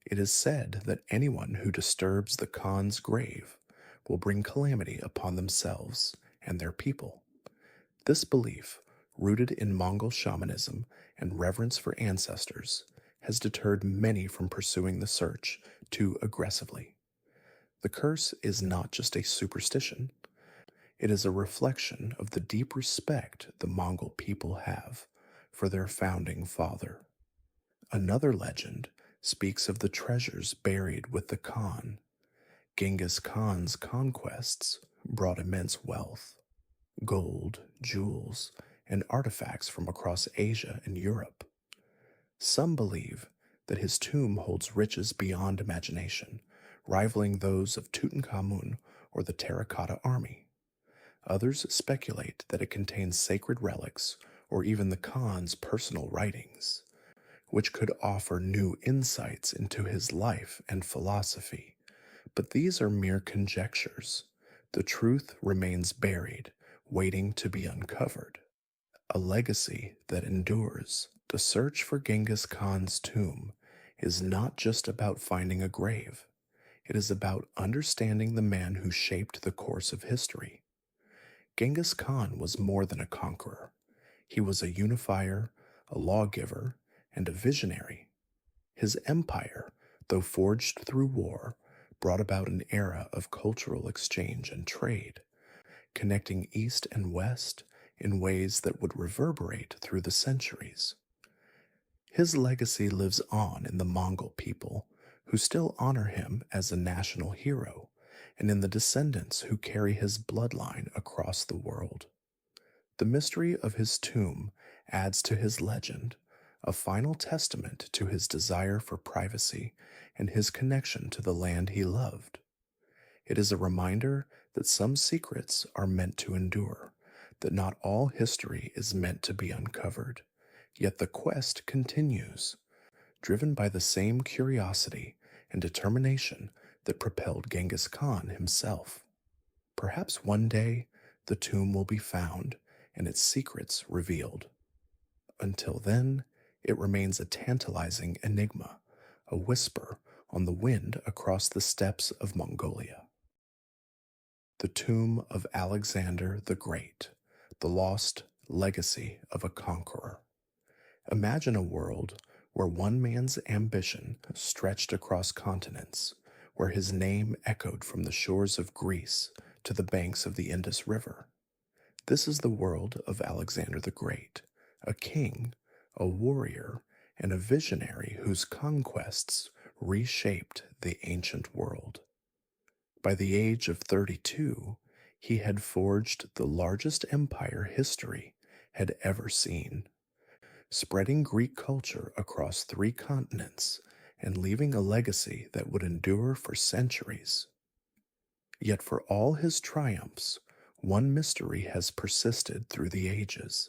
It is said that anyone who disturbs the Khan's grave will bring calamity upon themselves and their people. This belief, rooted in Mongol shamanism and reverence for ancestors, has deterred many from pursuing the search too aggressively. The curse is not just a superstition. It is a reflection of the deep respect the Mongol people have for their founding father. Another legend speaks of the treasures buried with the Khan. Genghis Khan's conquests brought immense wealth, gold, jewels, and artifacts from across Asia and Europe. Some believe that his tomb holds riches beyond imagination, rivaling those of Tutankhamun or the terracotta army. Others speculate that it contains sacred relics or even the Khan's personal writings, which could offer new insights into his life and philosophy. But these are mere conjectures. The truth remains buried, waiting to be uncovered. A legacy that endures. The search for Genghis Khan's tomb is not just about finding a grave, it is about understanding the man who shaped the course of history. Genghis Khan was more than a conqueror. He was a unifier, a lawgiver, and a visionary. His empire, though forged through war, brought about an era of cultural exchange and trade, connecting East and West in ways that would reverberate through the centuries. His legacy lives on in the Mongol people, who still honor him as a national hero, and in the descendants who carry his bloodline across the world. The mystery of his tomb adds to his legend, a final testament to his desire for privacy and his connection to the land he loved. It is a reminder that some secrets are meant to endure, that not all history is meant to be uncovered. Yet the quest continues, driven by the same curiosity and determination that propelled Genghis Khan himself. Perhaps one day the tomb will be found and its secrets revealed. Until then, it remains a tantalizing enigma, a whisper on the wind across the steppes of Mongolia. The tomb of Alexander the Great, the lost legacy of a conqueror. Imagine a world where one man's ambition stretched across continents, where his name echoed from the shores of Greece to the banks of the Indus River. This is the world of Alexander the Great, a king, a warrior, and a visionary whose conquests reshaped the ancient world. By the age of 32, he had forged the largest empire history had ever seen, spreading Greek culture across 3 continents and leaving a legacy that would endure for centuries. Yet for all his triumphs, one mystery has persisted through the ages,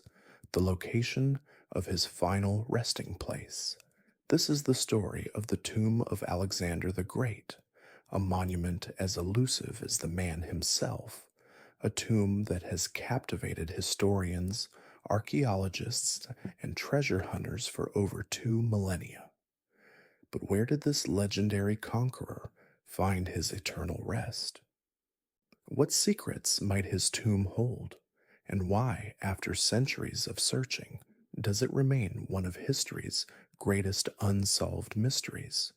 the location of his final resting place. This is the story of the tomb of Alexander the Great, a monument as elusive as the man himself, a tomb that has captivated historians, archaeologists, and treasure hunters for over 2 millennia. But where did this legendary conqueror find his eternal rest? What secrets might his tomb hold, and why, after centuries of searching, does it remain one of history's greatest unsolved mysteries?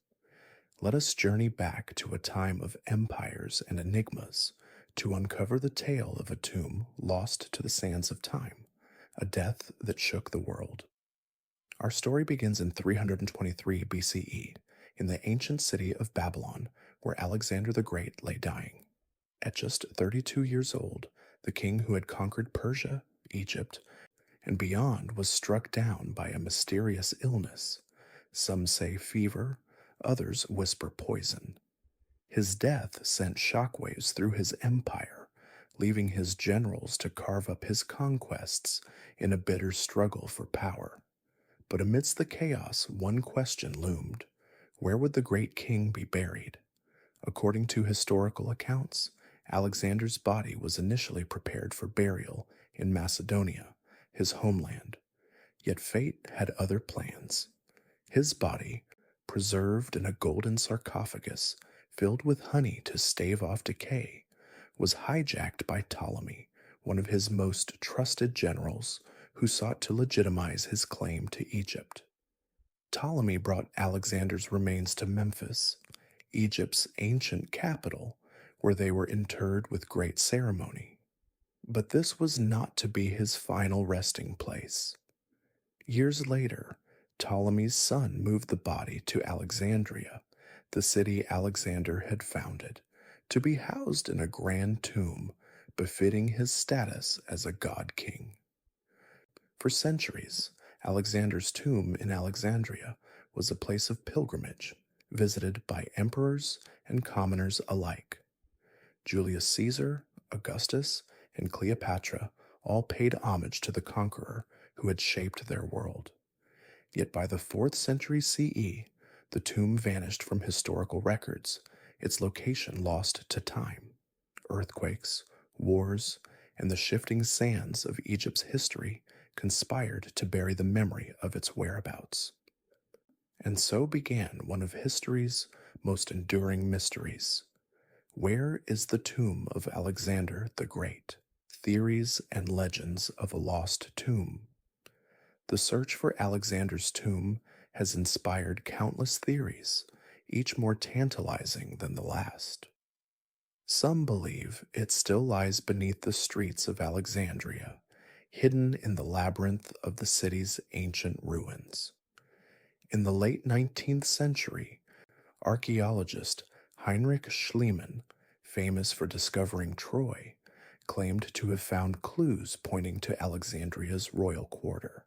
Let us journey back to a time of empires and enigmas to uncover the tale of a tomb lost to the sands of time, a death that shook the world. Our story begins in 323 BCE, in the ancient city of Babylon, where Alexander the Great lay dying. At just 32 years old, the king who had conquered Persia, Egypt, and beyond was struck down by a mysterious illness. Some say fever, others whisper poison. His death sent shockwaves through his empire, leaving his generals to carve up his conquests in a bitter struggle for power. But amidst the chaos, one question loomed. Where would the great king be buried? According to historical accounts, Alexander's body was initially prepared for burial in Macedonia, his homeland. Yet fate had other plans. His body, preserved in a golden sarcophagus filled with honey to stave off decay, was hijacked by Ptolemy, one of his most trusted generals, who sought to legitimize his claim to Egypt. Ptolemy brought Alexander's remains to Memphis, Egypt's ancient capital, where they were interred with great ceremony. But this was not to be his final resting place. Years later, Ptolemy's son moved the body to Alexandria, the city Alexander had founded, to be housed in a grand tomb befitting his status as a god-king. For centuries, Alexander's tomb in Alexandria was a place of pilgrimage, visited by emperors and commoners alike. Julius Caesar, Augustus, and Cleopatra all paid homage to the conqueror who had shaped their world. Yet by the 4th century CE, the tomb vanished from historical records, its location lost to time. Earthquakes, wars, and the shifting sands of Egypt's history conspired to bury the memory of its whereabouts. And so began one of history's most enduring mysteries. Where is the tomb of Alexander the Great? Theories and legends of a lost tomb. The search for Alexander's tomb has inspired countless theories, each more tantalizing than the last. Some believe it still lies beneath the streets of Alexandria, hidden in the labyrinth of the city's ancient ruins. In the late 19th century, archaeologist Heinrich Schliemann, famous for discovering Troy, claimed to have found clues pointing to Alexandria's royal quarter.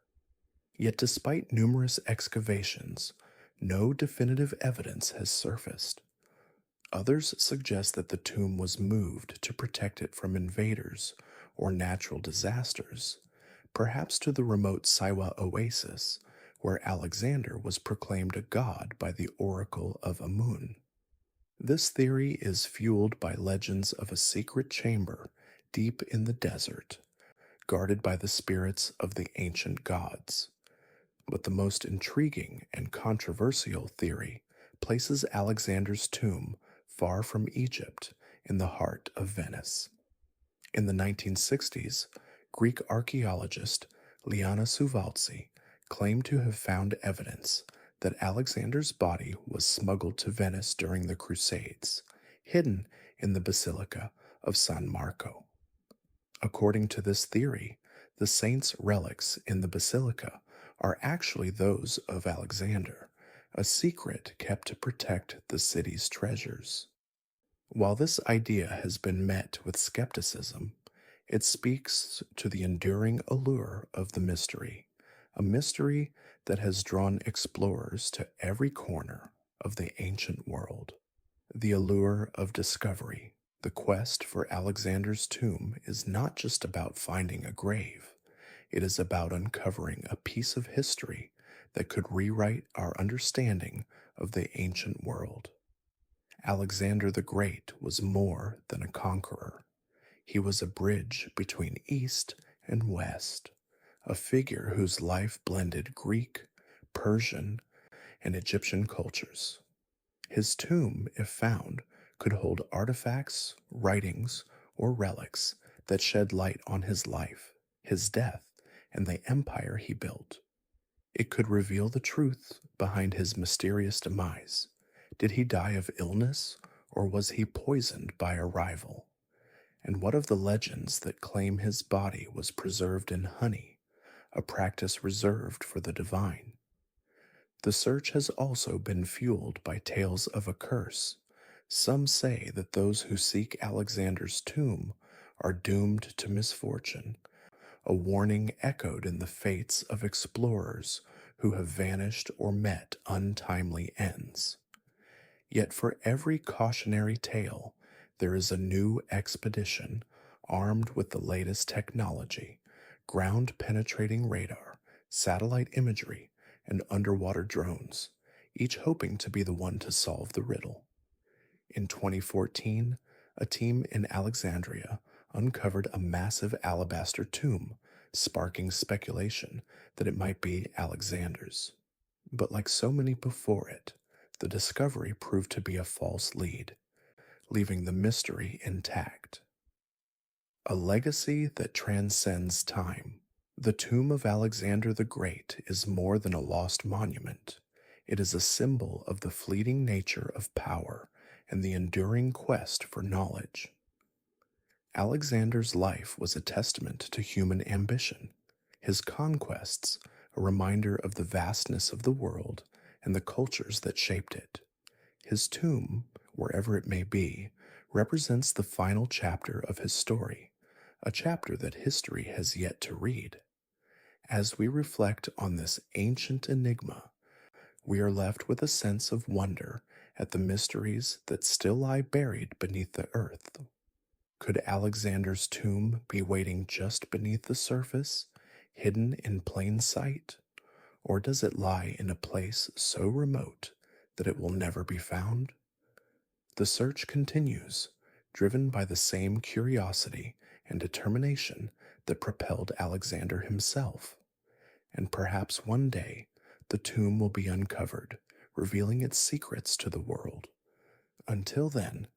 Yet despite numerous excavations, no definitive evidence has surfaced. Others suggest that the tomb was moved to protect it from invaders or natural disasters, perhaps to the remote Siwa oasis, where Alexander was proclaimed a god by the oracle of Amun. This theory is fueled by legends of a secret chamber deep in the desert, guarded by the spirits of the ancient gods. But the most intriguing and controversial theory places Alexander's tomb far from Egypt in the heart of Venice. In the 1960s, Greek archaeologist Liana Suvaltzi claimed to have found evidence that Alexander's body was smuggled to Venice during the Crusades, hidden in the Basilica of San Marco. According to this theory, the saint's relics in the basilica are actually those of Alexander, a secret kept to protect the city's treasures. While this idea has been met with skepticism, it speaks to the enduring allure of the mystery, a mystery that has drawn explorers to every corner of the ancient world. The allure of discovery. The quest for Alexander's tomb is not just about finding a grave. It is about uncovering a piece of history that could rewrite our understanding of the ancient world. Alexander the Great was more than a conqueror. He was a bridge between East and West, a figure whose life blended Greek, Persian, and Egyptian cultures. His tomb, if found, could hold artifacts, writings, or relics that shed light on his life, his death, and the empire he built. It could reveal the truth behind his mysterious demise. Did he die of illness, or was he poisoned by a rival? And what of the legends that claim his body was preserved in honey, a practice reserved for the divine? The search has also been fueled by tales of a curse. Some say that those who seek Alexander's tomb are doomed to misfortune, a warning echoed in the fates of explorers who have vanished or met untimely ends. Yet for every cautionary tale, there is a new expedition armed with the latest technology, ground-penetrating radar, satellite imagery, and underwater drones, each hoping to be the one to solve the riddle. In 2014, a team in Alexandria uncovered a massive alabaster tomb, sparking speculation that it might be Alexander's. But like so many before it, the discovery proved to be a false lead, leaving the mystery intact. A legacy that transcends time. The tomb of Alexander the Great is more than a lost monument. It is a symbol of the fleeting nature of power and the enduring quest for knowledge. Alexander's life was a testament to human ambition, his conquests a reminder of the vastness of the world and the cultures that shaped it. His tomb, wherever it may be, represents the final chapter of his story, a chapter that history has yet to read. As we reflect on this ancient enigma, we are left with a sense of wonder at the mysteries that still lie buried beneath the earth. Could Alexander's tomb be waiting just beneath the surface, hidden in plain sight? Or does it lie in a place so remote that it will never be found? The search continues, driven by the same curiosity and determination that propelled Alexander himself. and perhaps one day the tomb will be uncovered, revealing its secrets to the world. Until then,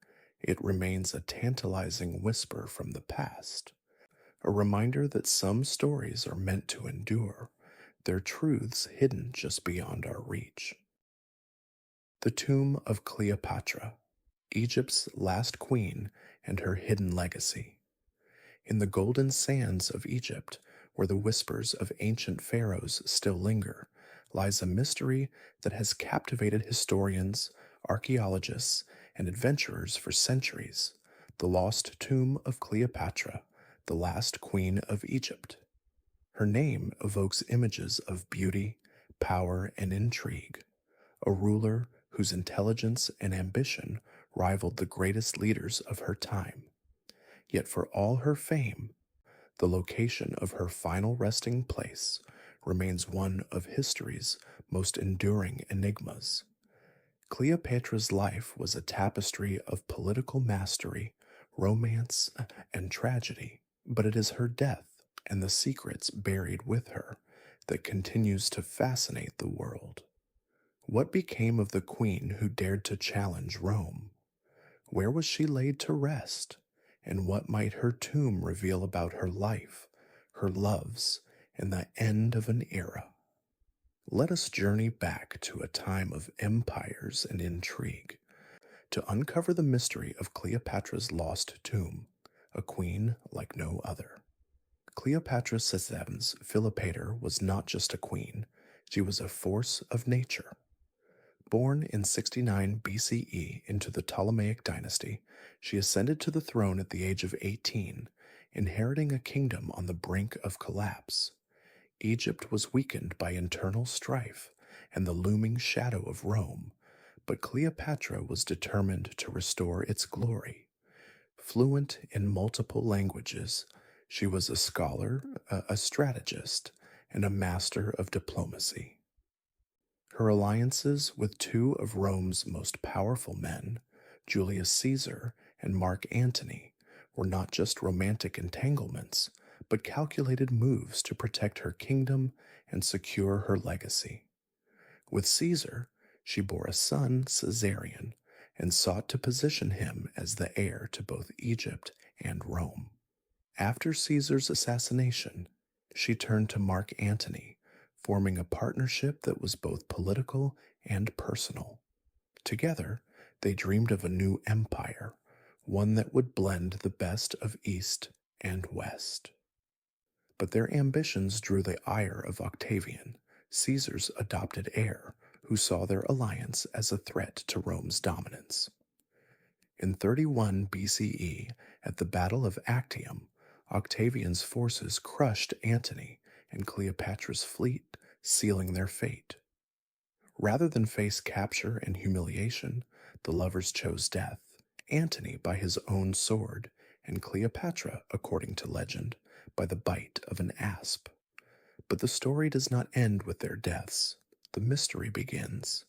it remains a tantalizing whisper from the past, a reminder that some stories are meant to endure, their truths hidden just beyond our reach. The Tomb of Cleopatra, Egypt's last queen and her hidden legacy. In the golden sands of Egypt, where the whispers of ancient pharaohs still linger, lies a mystery that has captivated historians, archaeologists, and adventurers for centuries: the lost tomb of Cleopatra, the last queen of Egypt. Her name evokes images of beauty, power, and intrigue, a ruler whose intelligence and ambition rivaled the greatest leaders of her time. Yet for all her fame, the location of her final resting place remains one of history's most enduring enigmas. Cleopatra's life was a tapestry of political mastery, romance, and tragedy, but it is her death and the secrets buried with her that continues to fascinate the world. What became of the queen who dared to challenge Rome? Where was she laid to rest? And what might her tomb reveal about her life, her loves, and the end of an era? Let us journey back to a time of empires and intrigue to uncover the mystery of Cleopatra's lost tomb, a queen like no other. Cleopatra Sesev's Philopator was not just a queen, she was a force of nature. Born in 69 BCE into the Ptolemaic dynasty, she ascended to the throne at the age of 18, inheriting a kingdom on the brink of collapse. Egypt was weakened by internal strife and the looming shadow of Rome, but Cleopatra was determined to restore its glory. Fluent in multiple languages, she was a scholar, a strategist, and a master of diplomacy. Her alliances with two of Rome's most powerful men, Julius Caesar and Mark Antony, were not just romantic entanglements, but calculated moves to protect her kingdom and secure her legacy. With Caesar, she bore a son, Caesarion, and sought to position him as the heir to both Egypt and Rome. After Caesar's assassination, she turned to Mark Antony, forming a partnership that was both political and personal. Together, they dreamed of a new empire, one that would blend the best of East and West. But their ambitions drew the ire of Octavian, Caesar's adopted heir, who saw their alliance as a threat to Rome's dominance. In 31 BCE, at the Battle of Actium, Octavian's forces crushed Antony and Cleopatra's fleet, sealing their fate. Rather than face capture and humiliation, the lovers chose death, Antony by his own sword, and Cleopatra, according to legend, by the bite of an asp. But the story does not end with their deaths. The mystery begins,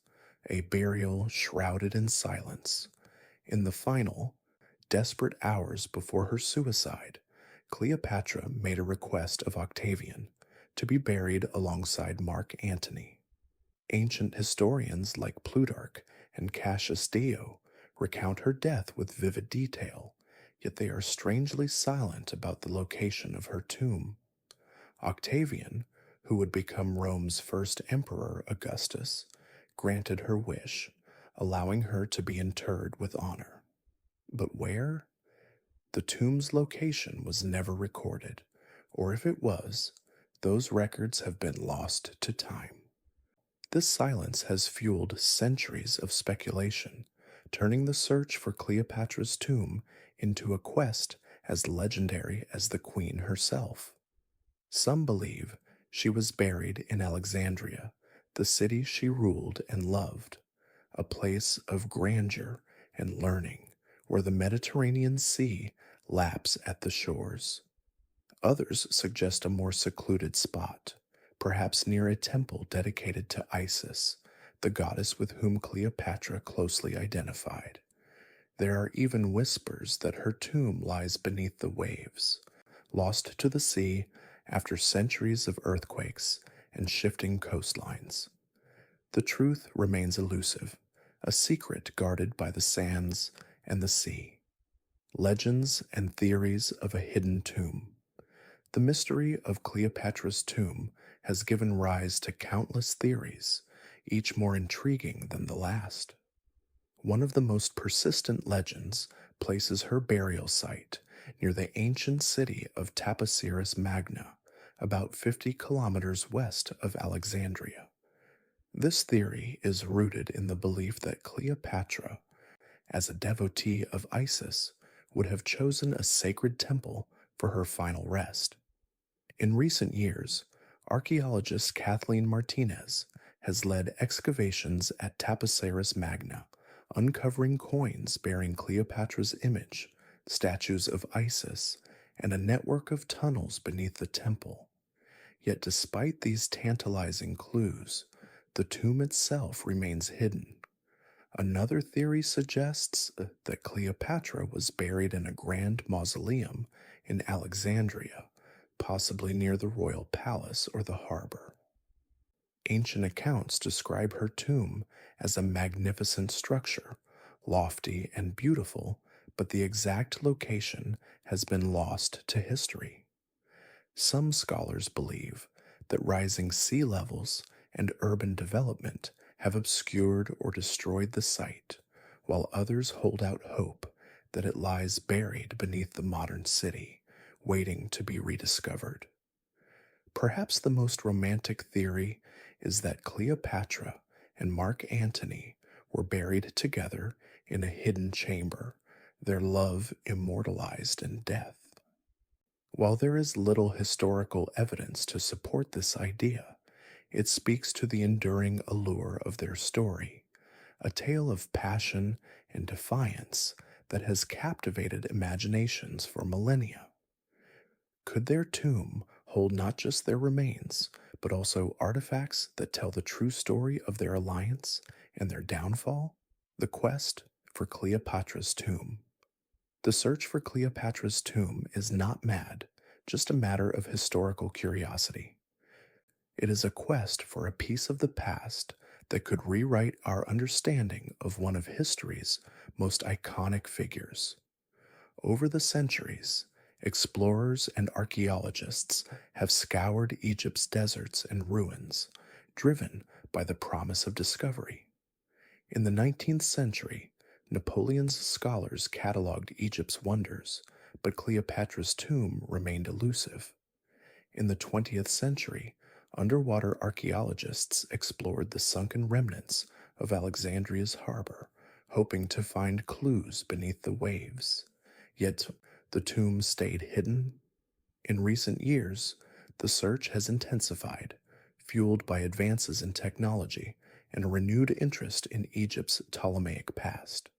a burial shrouded in silence. In the final, desperate hours before her suicide, Cleopatra made a request of Octavian to be buried alongside Mark Antony. Ancient historians like Plutarch and Cassius Dio recount her death with vivid detail, yet they are strangely silent about the location of her tomb. Octavian, who would become Rome's first emperor, Augustus, granted her wish, allowing her to be interred with honor. But where? The tomb's location was never recorded, or if it was, those records have been lost to time. This silence has fueled centuries of speculation, turning the search for Cleopatra's tomb into a quest as legendary as the queen herself. Some believe she was buried in Alexandria, the city she ruled and loved, a place of grandeur and learning where the Mediterranean Sea laps at the shores. Others suggest a more secluded spot, perhaps near a temple dedicated to Isis, the goddess with whom Cleopatra closely identified. There are even whispers that her tomb lies beneath the waves, lost to the sea after centuries of earthquakes and shifting coastlines. The truth remains elusive, a secret guarded by the sands and the sea. Legends and theories of a hidden tomb. The mystery of Cleopatra's tomb has given rise to countless theories, each more intriguing than the last. One of the most persistent legends places her burial site near the ancient city of Taposiris Magna, about 50 kilometers west of Alexandria. This theory is rooted in the belief that Cleopatra, as a devotee of Isis, would have chosen a sacred temple for her final rest. In recent years, archaeologist Kathleen Martinez has led excavations at Taposiris Magna, uncovering coins bearing Cleopatra's image, statues of Isis, and a network of tunnels beneath the temple. Yet despite these tantalizing clues, the tomb itself remains hidden. Another theory suggests that Cleopatra was buried in a grand mausoleum in Alexandria, possibly near the royal palace or the harbor. Ancient accounts describe her tomb as a magnificent structure, lofty and beautiful, but the exact location has been lost to history. Some scholars believe that rising sea levels and urban development have obscured or destroyed the site, while others hold out hope that it lies buried beneath the modern city, waiting to be rediscovered. Perhaps the most romantic theory is that Cleopatra and Mark Antony were buried together in a hidden chamber, their love immortalized in death. While there is little historical evidence to support this idea, it speaks to the enduring allure of their story, a tale of passion and defiance that has captivated imaginations for millennia. Could their tomb hold not just their remains, but also artifacts that tell the true story of their alliance and their downfall? The quest for Cleopatra's tomb. The search for Cleopatra's tomb is not mad, just a matter of historical curiosity. It is a quest for a piece of the past that could rewrite our understanding of one of history's most iconic figures. Over the centuries, explorers and archaeologists have scoured Egypt's deserts and ruins, driven by the promise of discovery. In the 19th century, Napoleon's scholars cataloged Egypt's wonders, but Cleopatra's tomb remained elusive. In the 20th century, underwater archaeologists explored the sunken remnants of Alexandria's harbor, hoping to find clues beneath the waves. Yet the tomb stayed hidden. In recent years, the search has intensified, fueled by advances in technology and a renewed interest in Egypt's Ptolemaic past.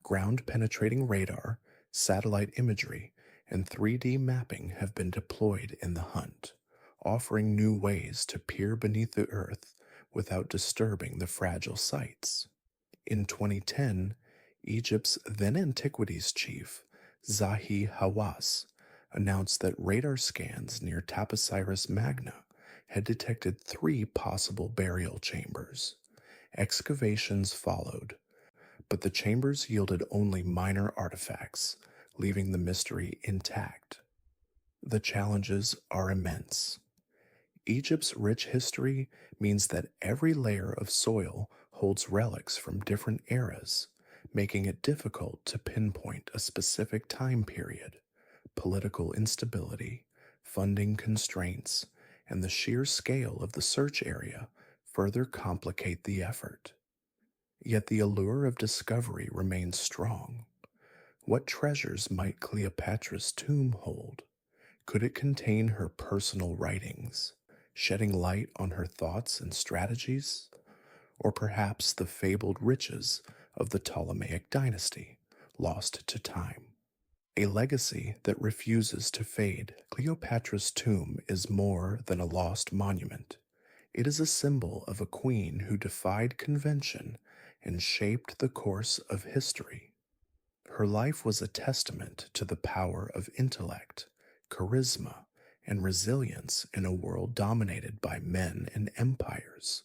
Ground-penetrating radar, satellite imagery, and 3D mapping have been deployed in the hunt, offering new ways to peer beneath the earth without disturbing the fragile sites. In 2010, Egypt's then Antiquities chief, Zahi Hawass, announced that radar scans near Taposiris Magna had detected 3 possible burial chambers. Excavations followed, but the chambers yielded only minor artifacts, leaving the mystery intact. The challenges are immense. Egypt's rich history means that every layer of soil holds relics from different eras, making it difficult to pinpoint a specific time period. Political instability, funding constraints, and the sheer scale of the search area further complicate the effort. Yet the allure of discovery remains strong. What treasures might Cleopatra's tomb hold? Could it contain her personal writings, shedding light on her thoughts and strategies? Or perhaps the fabled riches of the Ptolemaic dynasty, lost to time? A legacy that refuses to fade. Cleopatra's tomb is more than a lost monument. It is a symbol of a queen who defied convention and shaped the course of history. Her life was a testament to the power of intellect, charisma, and resilience in a world dominated by men and empires.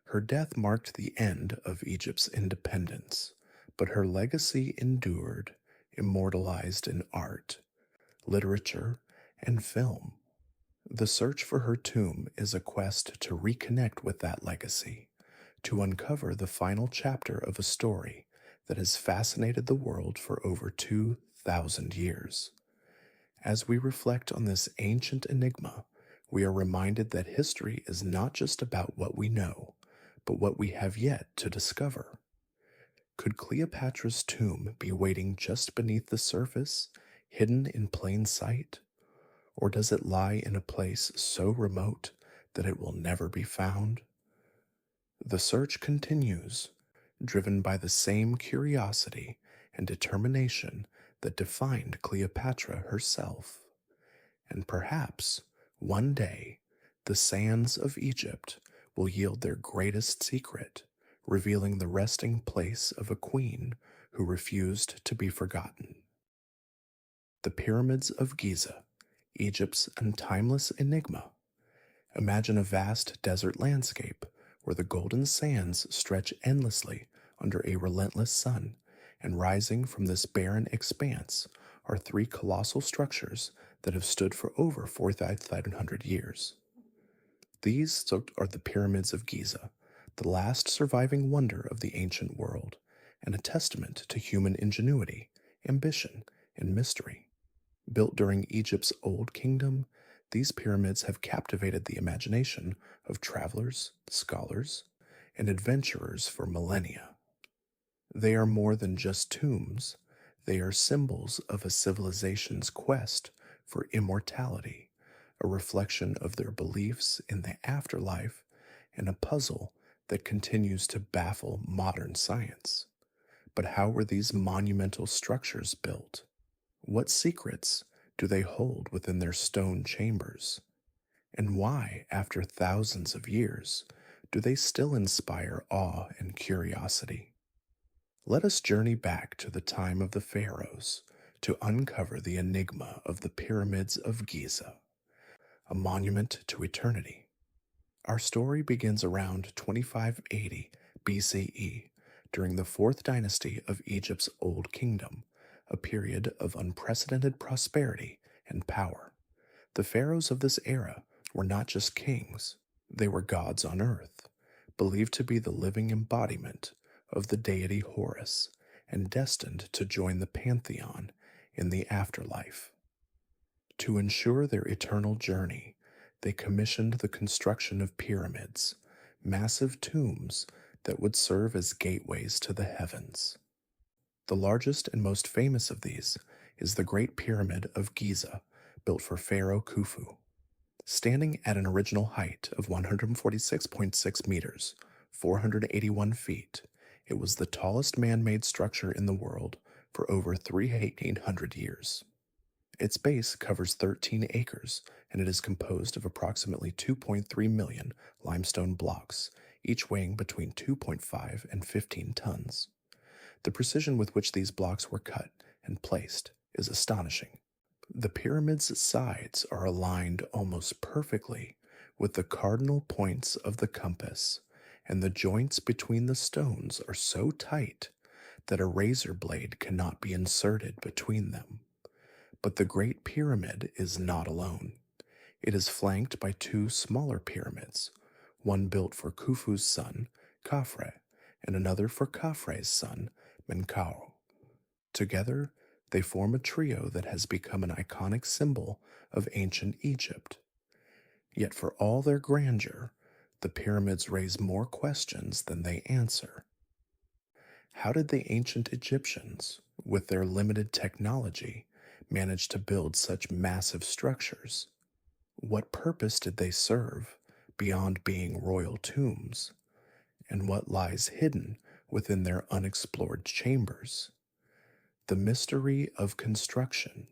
Her death marked the end of Egypt's independence, but her legacy endured, immortalized in art, literature, and film. The search for her tomb is a quest to reconnect with that legacy, to uncover the final chapter of a story that has fascinated the world for over 2,000 years. As we reflect on this ancient enigma, we are reminded that history is not just about what we know, but what we have yet to discover. Could Cleopatra's tomb be waiting just beneath the surface, hidden in plain sight? Or does it lie in a place so remote that it will never be found? The search continues, driven by the same curiosity and determination that defined Cleopatra herself. And perhaps, one day, the sands of Egypt will yield their greatest secret, revealing the resting place of a queen who refused to be forgotten. The Pyramids of Giza, Egypt's untimeless enigma. Imagine a vast desert landscape where the golden sands stretch endlessly under a relentless sun, and rising from this barren expanse are three colossal structures that have stood for over 4,500 years. These are the Pyramids of Giza, the last surviving wonder of the ancient world, and a testament to human ingenuity, ambition, and mystery. Built during Egypt's Old Kingdom, these pyramids have captivated the imagination of travelers, scholars, and adventurers for millennia. They are more than just tombs, they are symbols of a civilization's quest for immortality, a reflection of their beliefs in the afterlife, and a puzzle that continues to baffle modern science. But how were these monumental structures built? What secrets do they hold within their stone chambers? And why, after thousands of years, do they still inspire awe and curiosity? Let us journey back to the time of the pharaohs to uncover the enigma of the Pyramids of Giza, a monument to eternity. Our story begins around 2580 BCE, during the fourth dynasty of Egypt's Old Kingdom, a period of unprecedented prosperity and power. The pharaohs of this era were not just kings, they were gods on earth, believed to be the living embodiment of the deity Horus, and destined to join the pantheon in the afterlife. To ensure their eternal journey, they commissioned the construction of pyramids, massive tombs that would serve as gateways to the heavens. The largest and most famous of these is the Great Pyramid of Giza, built for Pharaoh Khufu. Standing at an original height of 146.6 meters, 481 feet, it was the tallest man-made structure in the world for over 3,800 years. Its base covers 13 acres, and it is composed of approximately 2.3 million limestone blocks, each weighing between 2.5 and 15 tons. The precision with which these blocks were cut and placed is astonishing. The pyramid's sides are aligned almost perfectly with the cardinal points of the compass, and the joints between the stones are so tight that a razor blade cannot be inserted between them. But the Great Pyramid is not alone. It is flanked by two smaller pyramids, one built for Khufu's son, Khafre, and another for Khafre's son, Menkaure. Together, they form a trio that has become an iconic symbol of ancient Egypt. Yet for all their grandeur, the pyramids raise more questions than they answer. How did the ancient Egyptians, with their limited technology, manage to build such massive structures? What purpose did they serve beyond being royal tombs? And what lies hidden within their unexplored chambers? The mystery of construction.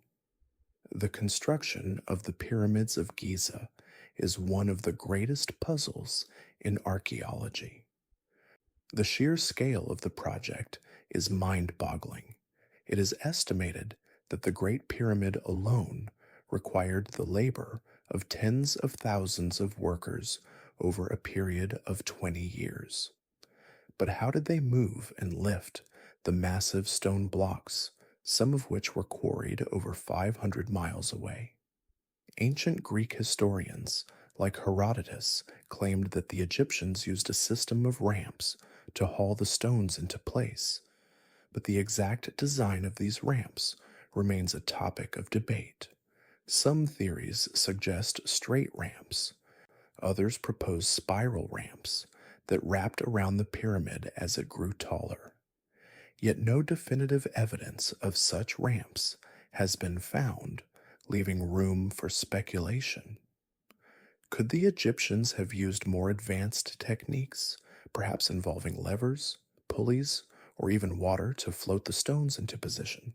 The construction of the Pyramids of Giza is one of the greatest puzzles in archaeology. The sheer scale of the project is mind-boggling. It is estimated that the Great Pyramid alone required the labor of tens of thousands of workers over a period of 20 years. But how did they move and lift the massive stone blocks, some of which were quarried over 500 miles away? Ancient Greek historians, like Herodotus, claimed that the Egyptians used a system of ramps to haul the stones into place, but the exact design of these ramps remains a topic of debate. Some theories suggest straight ramps, others propose spiral ramps that wrapped around the pyramid as it grew taller. Yet no definitive evidence of such ramps has been found, leaving room for speculation. Could the Egyptians have used more advanced techniques, perhaps involving levers, pulleys, or even water to float the stones into position?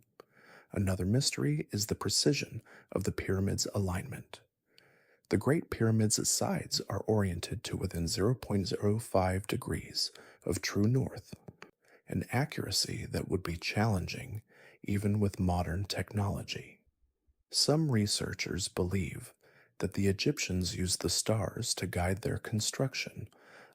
Another mystery is the precision of the pyramid's alignment. The Great Pyramid's sides are oriented to within 0.05 degrees of true north, an accuracy that would be challenging even with modern technology. Some researchers believe that the Egyptians used the stars to guide their construction,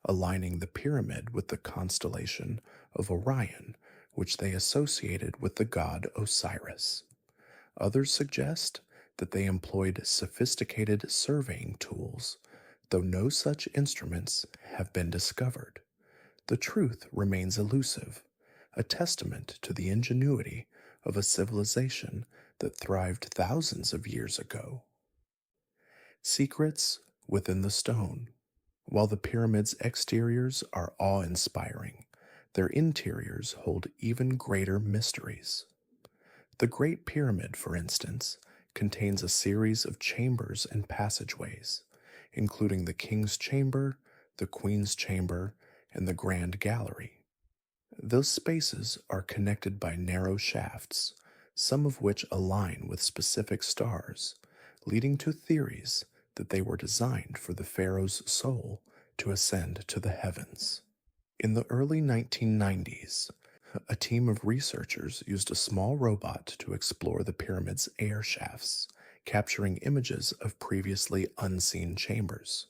aligning the pyramid with the constellation of Orion, which they associated with the god Osiris. Others suggest that they employed sophisticated surveying tools, though no such instruments have been discovered. The truth remains elusive, a testament to the ingenuity of a civilization that thrived thousands of years ago. Secrets within the stone. While the pyramid's exteriors are awe-inspiring, their interiors hold even greater mysteries. The Great Pyramid, for instance, contains a series of chambers and passageways, including the King's Chamber, the Queen's Chamber, and the Grand Gallery. Those spaces are connected by narrow shafts, some of which align with specific stars, leading to theories that they were designed for the pharaoh's soul to ascend to the heavens. In the early 1990s, a team of researchers used a small robot to explore the pyramid's air shafts, capturing images of previously unseen chambers.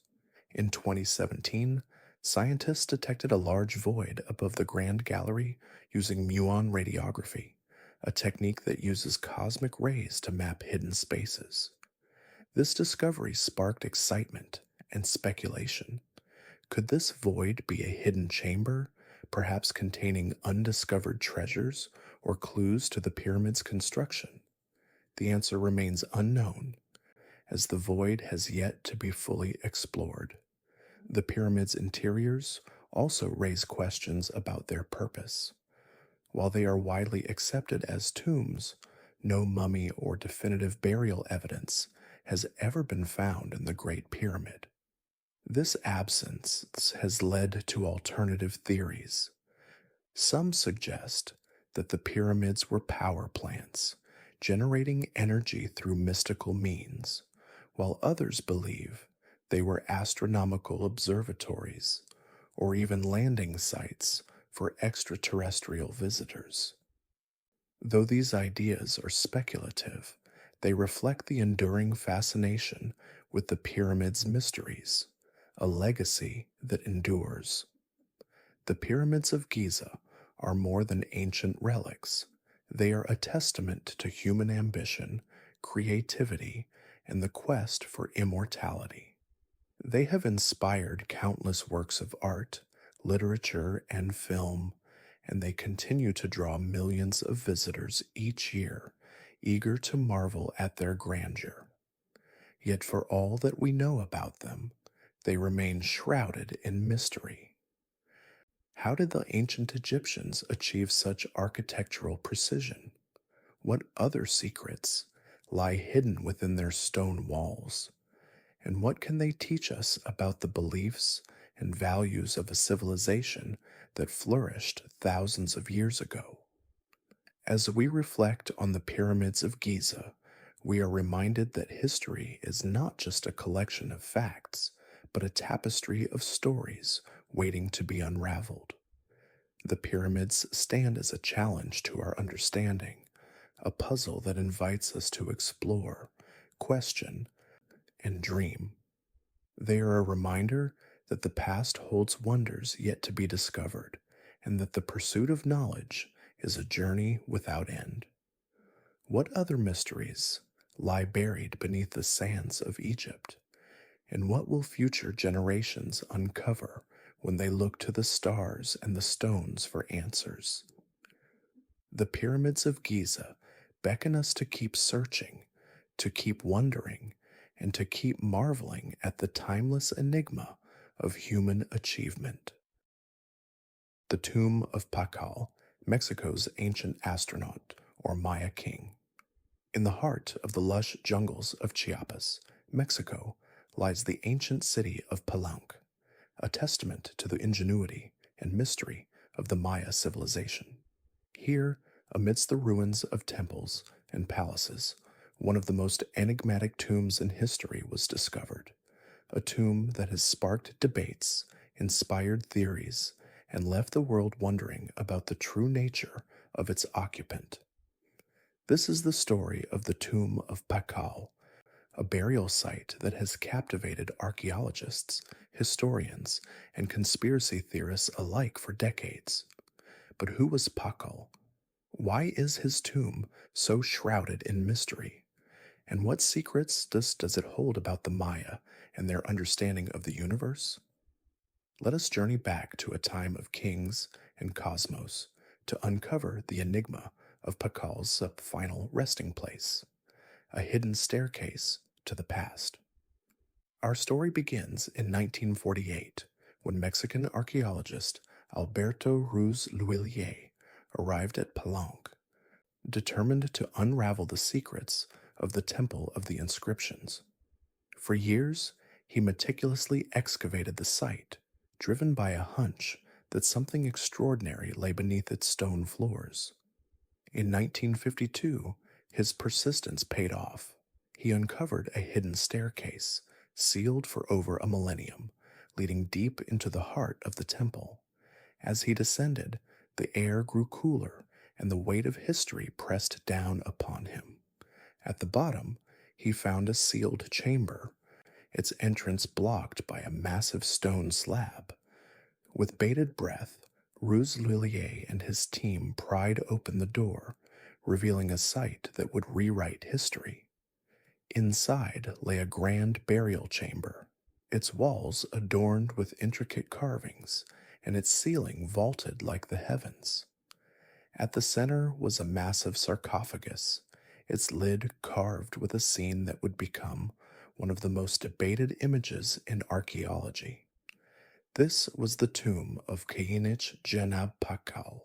In 2017, scientists detected a large void above the Grand Gallery using muon radiography, a technique that uses cosmic rays to map hidden spaces. This discovery sparked excitement and speculation. Could this void be a hidden chamber, perhaps containing undiscovered treasures or clues to the pyramid's construction? The answer remains unknown, as the void has yet to be fully explored. The pyramid's interiors also raise questions about their purpose. While they are widely accepted as tombs, no mummy or definitive burial evidence has ever been found in the Great Pyramid. This absence has led to alternative theories. Some suggest that the pyramids were power plants, generating energy through mystical means, while others believe they were astronomical observatories or even landing sites for extraterrestrial visitors. Though these ideas are speculative, they reflect the enduring fascination with the pyramid's mysteries, a legacy that endures. The pyramids of Giza are more than ancient relics. They are a testament to human ambition, creativity, and the quest for immortality. They have inspired countless works of art, literature, and film, and they continue to draw millions of visitors each year, eager to marvel at their grandeur. Yet for all that we know about them, they remain shrouded in mystery. How did the ancient Egyptians achieve such architectural precision? What other secrets lie hidden within their stone walls? And what can they teach us about the beliefs and values of a civilization that flourished thousands of years ago? As we reflect on the pyramids of Giza, we are reminded that history is not just a collection of facts, but a tapestry of stories waiting to be unraveled. The pyramids stand as a challenge to our understanding, a puzzle that invites us to explore, question, and dream. They are a reminder that the past holds wonders yet to be discovered, and that the pursuit of knowledge is a journey without end. What other mysteries lie buried beneath the sands of Egypt? And what will future generations uncover when they look to the stars and the stones for answers? The pyramids of Giza beckon us to keep searching, to keep wondering, and to keep marveling at the timeless enigma of human achievement. The tomb of Pakal, Mexico's ancient astronaut or Maya king. In the heart of the lush jungles of Chiapas, Mexico, lies the ancient city of Palenque, a testament to the ingenuity and mystery of the Maya civilization. Here, amidst the ruins of temples and palaces, one of the most enigmatic tombs in history was discovered, a tomb that has sparked debates, inspired theories, and left the world wondering about the true nature of its occupant. This is the story of the tomb of Pakal, a burial site that has captivated archaeologists, historians, and conspiracy theorists alike for decades. But who was Pakal? Why is his tomb so shrouded in mystery? And what secrets does it hold about the Maya and their understanding of the universe? Let us journey back to a time of kings and cosmos to uncover the enigma of Pakal's final resting place, a hidden staircase to the past. Our story begins in 1948 when Mexican archaeologist Alberto Ruz Luillier arrived at Palenque, determined to unravel the secrets of the Temple of the Inscriptions. For years, he meticulously excavated the site, driven by a hunch that something extraordinary lay beneath its stone floors. In 1952, his persistence paid off. He uncovered a hidden staircase, sealed for over a millennium, leading deep into the heart of the temple. As he descended, the air grew cooler and the weight of history pressed down upon him. At the bottom, he found a sealed chamber, its entrance blocked by a massive stone slab. With bated breath, Ruz Lillier and his team pried open the door, revealing a sight that would rewrite history. Inside lay a grand burial chamber, its walls adorned with intricate carvings, and its ceiling vaulted like the heavens. At the center was a massive sarcophagus, its lid carved with a scene that would become one of the most debated images in archaeology. This was the tomb of Kayinich Jenab Pakal,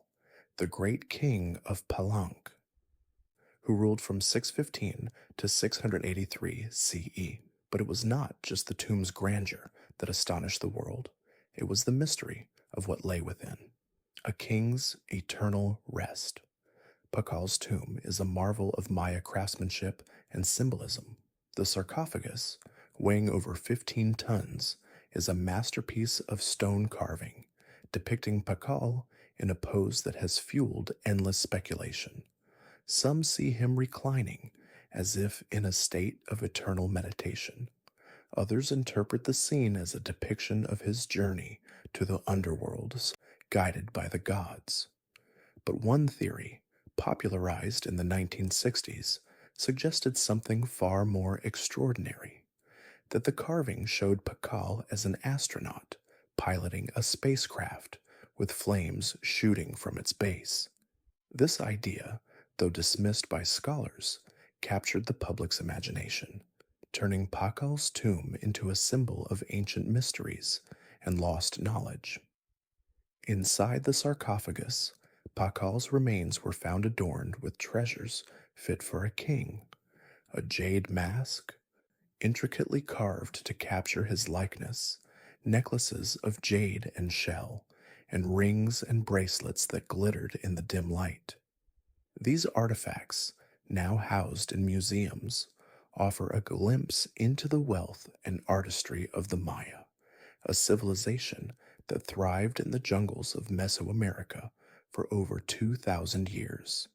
the great king of Palenque, who ruled from 615 to 683 CE. But it was not just the tomb's grandeur that astonished the world. It was the mystery of what lay within. A king's eternal rest. Pakal's tomb is a marvel of Maya craftsmanship and symbolism. The sarcophagus, weighing over 15 tons, is a masterpiece of stone carving, depicting Pakal in a pose that has fueled endless speculation. Some see him reclining, as if in a state of eternal meditation. Others interpret the scene as a depiction of his journey to the underworld, guided by the gods. But one theory, popularized in the 1960s, suggested something far more extraordinary: that the carving showed Pakal as an astronaut piloting a spacecraft with flames shooting from its base. This idea, though dismissed by scholars, captured the public's imagination, turning Pakal's tomb into a symbol of ancient mysteries and lost knowledge. Inside the sarcophagus, Pakal's remains were found adorned with treasures fit for a king: a jade mask, intricately carved to capture his likeness, necklaces of jade and shell, and rings and bracelets that glittered in the dim light. These artifacts, now housed in museums, offer a glimpse into the wealth and artistry of the Maya, a civilization that thrived in the jungles of Mesoamerica for over 2,000 years.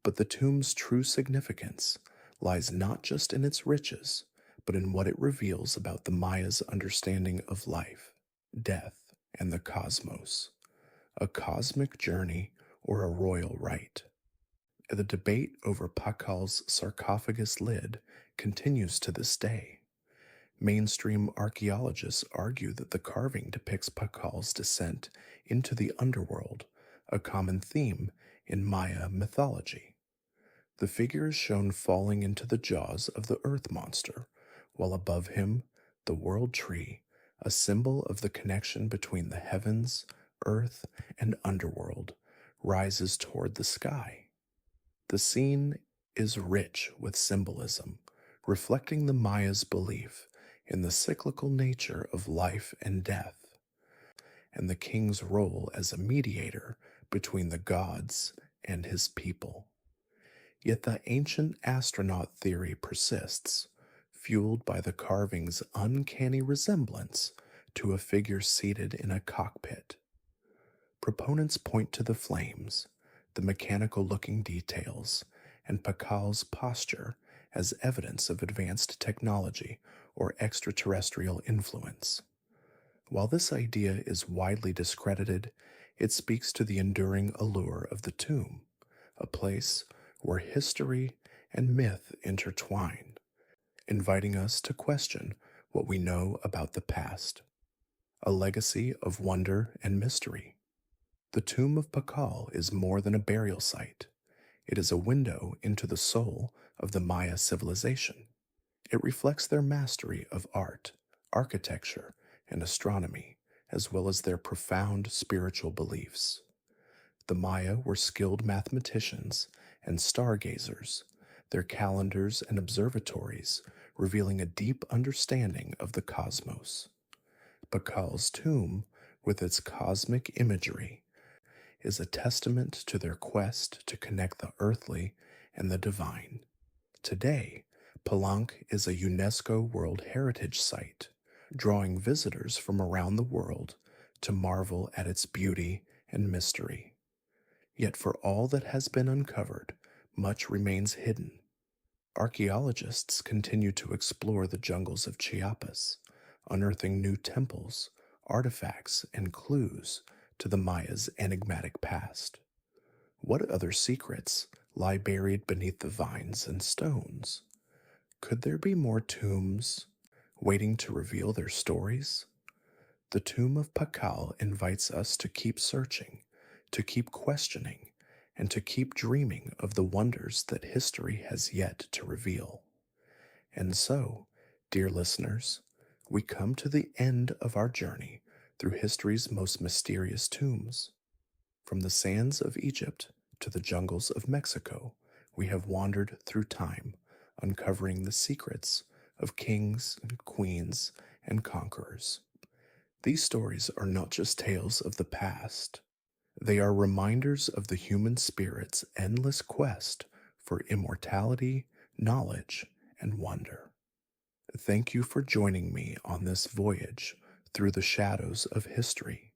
But the tomb's true significance lies not just in its riches, but in what it reveals about the Maya's understanding of life, death, and the cosmos, a cosmic journey or a royal rite. The debate over Pakal's sarcophagus lid continues to this day. Mainstream archaeologists argue that the carving depicts Pakal's descent into the underworld, a common theme in Maya mythology. The figure is shown falling into the jaws of the earth monster, while above him, the world tree, a symbol of the connection between the heavens, earth, and underworld, rises toward the sky. The scene is rich with symbolism, reflecting the Maya's belief in the cyclical nature of life and death, and the king's role as a mediator between the gods and his people. Yet the ancient astronaut theory persists, fueled by the carving's uncanny resemblance to a figure seated in a cockpit. Proponents point to the flames, the mechanical-looking details, and Pakal's posture as evidence of advanced technology or extraterrestrial influence. While this idea is widely discredited, it speaks to the enduring allure of the tomb, a place where history and myth intertwine, inviting us to question what we know about the past. A legacy of wonder and mystery. The tomb of Pakal is more than a burial site. It is a window into the soul of the Maya civilization. It reflects their mastery of art, architecture, and astronomy, as well as their profound spiritual beliefs. The Maya were skilled mathematicians and stargazers, their calendars and observatories revealing a deep understanding of the cosmos. Pakal's tomb, with its cosmic imagery, is a testament to their quest to connect the earthly and the divine. Today, Palenque is a UNESCO World Heritage Site, drawing visitors from around the world to marvel at its beauty and mystery. Yet for all that has been uncovered, much remains hidden. Archaeologists continue to explore the jungles of Chiapas, unearthing new temples, artifacts, and clues to the Maya's enigmatic past. What other secrets lie buried beneath the vines and stones? Could there be more tombs waiting to reveal their stories? The tomb of Pakal invites us to keep searching, to keep questioning, and to keep dreaming of the wonders that history has yet to reveal. And so, dear listeners, we come to the end of our journey through history's most mysterious tombs. From the sands of Egypt to the jungles of Mexico, we have wandered through time, uncovering the secrets of kings and queens and conquerors. These stories are not just tales of the past. They are reminders of the human spirit's endless quest for immortality, knowledge, and wonder. Thank you for joining me on this voyage through the shadows of history.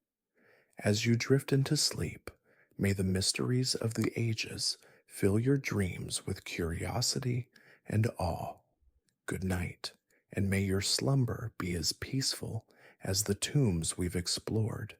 As you drift into sleep, may the mysteries of the ages fill your dreams with curiosity and awe. Good night, and may your slumber be as peaceful as the tombs we've explored.